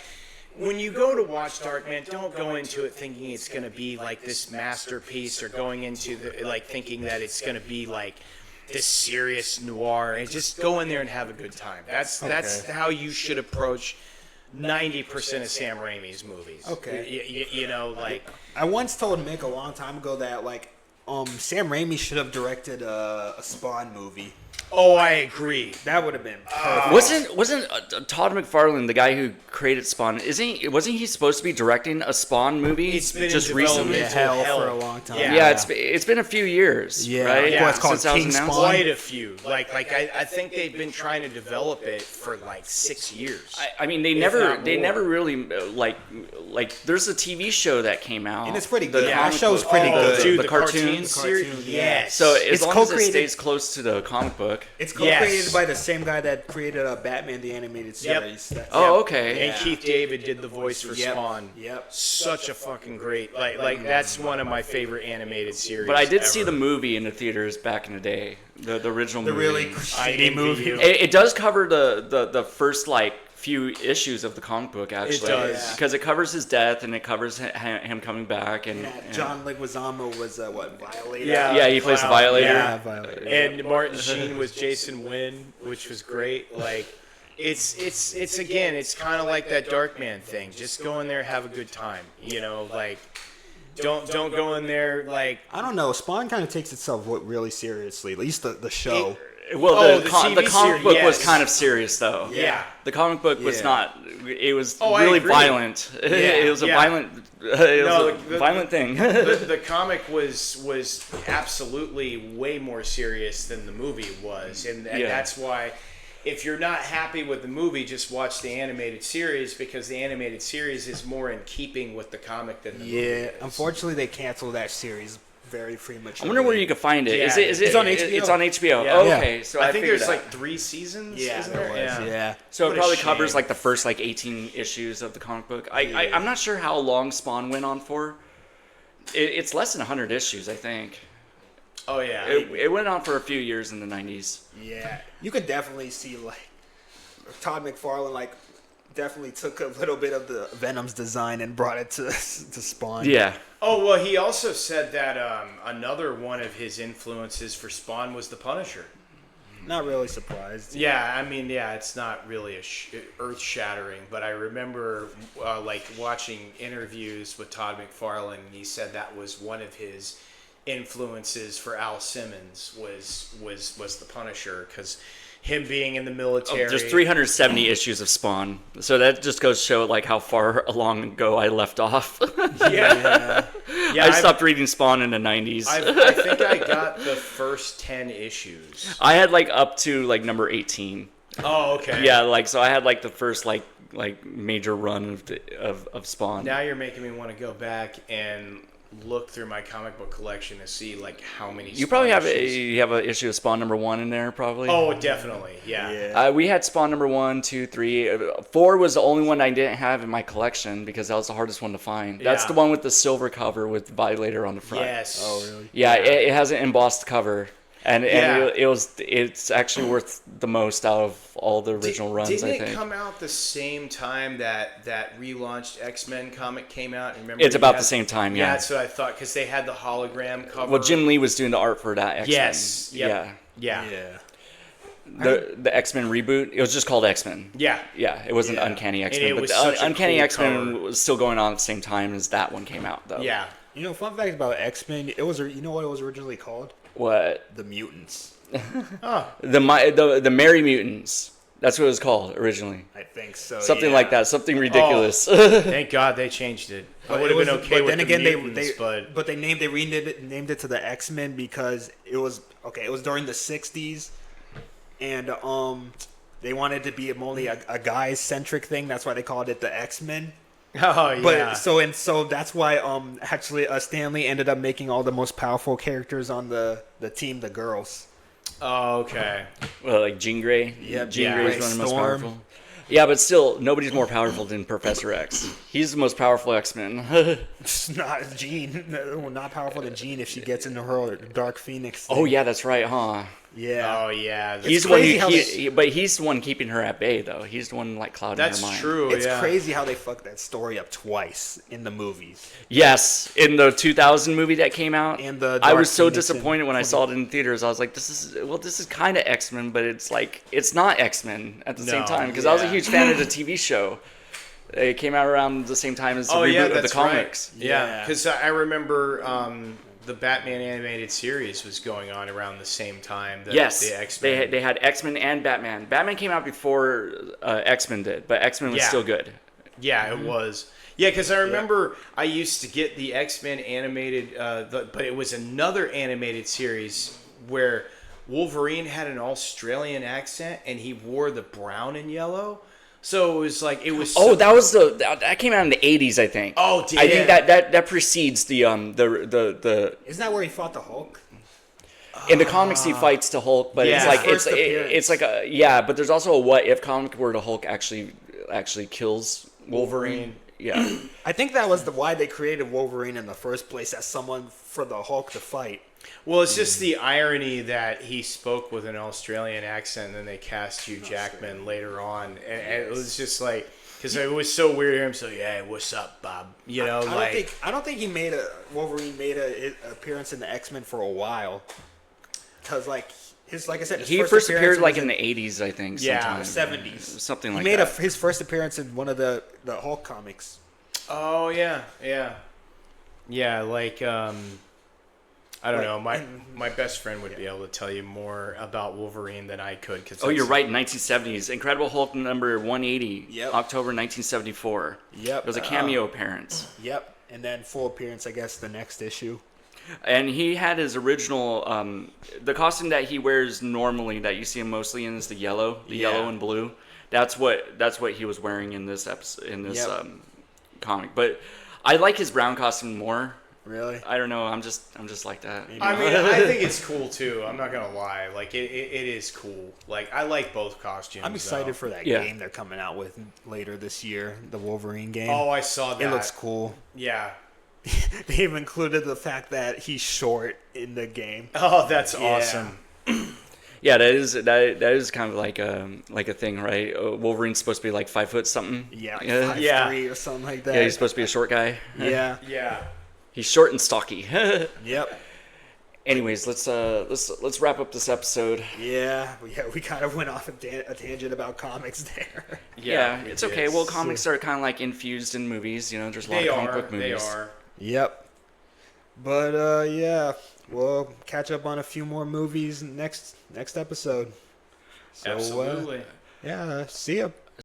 When you go to watch Darkman, don't go into it thinking it's going to be like this masterpiece or going into thinking that it's going to be like this serious noir. And just go in there and have a good time. That's how you should approach 90% of Sam Raimi's movies. Okay. You know, like I once told Mick a long time ago that like Sam Raimi should have directed a Spawn movie. Oh, I agree. That would have been perfect. Wasn't Todd McFarlane the guy who created Spawn? Wasn't he supposed to be directing a Spawn movie? It's been just in recently. development Hell for a long time. Yeah, it's been a few years. Yeah, right. yeah. It's called Since that was King announced? Spawn. Quite a few. Like I think they've been trying to develop it for like 6 years. I mean, they never really like. There's a TV show that came out, And it's pretty good. That show's pretty good. Dude, the the cartoon series. Yes. So as It's long as it co-created- stays close to the comic book. It's co-created Yes. by the same guy that created Batman the Animated Yep. Series. That's- Oh, okay. And Keith David did the voice for Spawn. Yep. Such a fucking great like that's one of my favorite animated series. But I did see ever. the movie in the theaters back in the day. The original The movie. really I shitty envy movie. you. It does cover the first few issues of the comic book actually. It does. Because it covers his death and it covers him coming back and John Leguizamo was Violator. yeah, he plays the Violator. Yeah, Violator. And Martin Sheen was Jason Wynn, which was great. Like it's again, it's kind of like that Darkman thing. Just go in there, have a good time. You know, like don't go in there like. I don't know. Spawn kind of takes itself really seriously. At least the show. Well, the the TV comic book series, was yes. kind of serious though. Yeah. The comic book was Yeah. not. It was Oh, I really agree. violent. It was a yeah. violent. Violent thing. The comic was absolutely way more serious than the movie was, and Yeah. that's why. If you're not happy with the movie, just watch the animated series because the animated series is more in keeping with the comic than the movie Yeah. is. Unfortunately, they canceled that series very prematurely. I wonder where you could find it. Yeah. Is it? It's on HBO. It's on HBO. Yeah. Oh, Yeah. okay, so I think figured there's that. like 3 seasons. Yeah, isn't there there? was. Yeah. So What it a probably shame. covers like the first 18 issues of the comic book. I'm not sure how long Spawn went on for. It's less than 100 issues, I think. Oh yeah. It went on for a few years in the 90s. Yeah. You could definitely see Todd McFarlane definitely took a little bit of the Venom's design and brought it to Spawn. Yeah. Oh well, he also said that another one of his influences for Spawn was the Punisher. Not really surprised. Yeah, I mean, yeah, it's not really earth-shattering, but I remember watching interviews with Todd McFarlane, and he said that was one of his influences for Al Simmons was the Punisher, because him being in the military. There's 370 issues of Spawn, so that just goes to show how far along ago I left off. Yeah. I stopped reading Spawn in the 90s. I think I got the first 10 issues. I had up to number 18. Oh, okay. Yeah, so I had the first major run of Spawn. Now you're making me want to go back and look through my comic book collection to see how many. You probably Spawn have issues. you have an issue of Spawn number 1 in there, probably. Oh, definitely. Yeah. Yeah. We had Spawn number 1, 2, 3. 4 was the only one I didn't have in my collection because that was the hardest one to find. That's Yeah. the one with the silver cover with Violator on the front. Yes. Oh, really? Yeah, it has an embossed cover, and Yeah. it's actually worth the most out of all the original runs. Didn't I it think come out the same time that relaunched X-Men comic came out? Remember, it's you about had- the same time. Yeah, Yeah. that's what I thought, because they had the hologram cover. Well, Jim Lee was doing the art for that X-Men. Yes. Yep. Yeah. Yeah. The X-Men reboot. It was just called X-Men. Yeah. Yeah, it wasn't Yeah. Uncanny And X-Men, it but was the such a Uncanny cool X-Men cover. was still going on at the same time as that one came out, though. Yeah. Fun fact about X-Men, you know what it was originally called? What? The Mutants. Oh. The Merry Mutants. That's what it was called originally. I think so. Something yeah. like that. Something ridiculous. Thank God they changed it. I But would have it been was- okay but with then the again, mutants, but they named it to the X-Men because it was during the 60s, and they wanted to be only a guy-centric thing. That's why they called it the X-Men. Oh yeah. But so that's why actually Stan Lee ended up making all the most powerful characters on the team the girls. Oh, okay. Well, like Jean Grey. Yep, Jean yeah. Grey is one of the most Storm. powerful. Yeah, but still, nobody's more powerful than Professor X. He's the most powerful X-Men. It's not Jean. No, not powerful than Jean if she gets into her Dark Phoenix thing. Oh yeah, that's right, huh? Yeah. Oh yeah. He's the one crazy how but he's the one keeping her at bay, though. He's the one like clouding her That's mind. true. It's yeah. crazy how they fucked that story up twice in the movies. Yes, in the 2000 movie that came out, And the I Dark was so Phoenix in disappointed when I saw it in theaters. I was like, this is kind of X-Men, but it's like it's not X-Men at the same No, time because I was a yeah. huge fan of the TV show. It came out around the same time as the Oh yeah, reboot of the that's comics. right. Yeah, Yeah. because I remember the Batman animated series was going on around the same time. That Yes, the X-Men. they had X-Men and Batman. Batman came out before X-Men did, but X-Men was Yeah. still good. Yeah, it was. Yeah, because I remember I used to get the X-Men animated, but it was another animated series where Wolverine had an Australian accent and he wore the brown and yellow. So it was like it was. Oh, that came out in the 80s, I think. Oh, did I think it? that precedes the Isn't that where he fought the Hulk? in the comics he fights to Hulk, but it's Yeah. like First appearance. it's like a but there's also a what if comic where the Hulk actually kills Wolverine. Yeah. I think that was why they created Wolverine in the first place, as someone for the Hulk to fight. Well, it's just the irony that he spoke with an Australian accent, and then they cast Hugh Jackman later on, and it was just like because it was so weird to hear him say, "Yeah, what's up, Bob?" You know, I don't think Wolverine made an appearance in the X-Men for a while, because like I said, his He first appeared like in the 80s, I think. Yeah, sometime. 70s, something he like made that. his first appearance in one of the Hulk comics. oh yeah, like I don't know. My best friend would be able to tell you more about Wolverine than I could. Cause Oh, you're right. 1970s, Incredible Hulk number 180, Yep. October 1974. Yep. It was a cameo appearance, Yep, and then full appearance, I guess, the next issue. and he had his original. The costume that he wears normally, that you see him mostly in, is the yellow and blue. That's what he was wearing in this episode, in this Yep. comic. But I like his brown costume more. Really? I don't know. I'm just like that. I mean, I think it's cool too. I'm not gonna lie. Like it is cool. Like I like both costumes. I'm excited though. for that Yeah. game they're coming out with later this year, the Wolverine game. Oh, I saw that. It looks cool. Yeah. They've included the fact that he's short in the game. Oh, that's awesome. Yeah, that is kind of like a thing, right? Wolverine's supposed to be like 5 foot something. Yeah, like yeah. 5'3" or something like that. Yeah, he's supposed to be a short guy. Yeah. Yeah. He's short and stocky. Yep. Anyways, let's wrap up this episode. Yeah. We kind of went off a tangent about comics there. Yeah, we it's did. okay. Well, comics are kind of like infused in movies. You know, there's a lot They of comic are. book They movies. are. Yep. But yeah, we'll catch up on a few more movies next episode. So, Absolutely. yeah. See ya.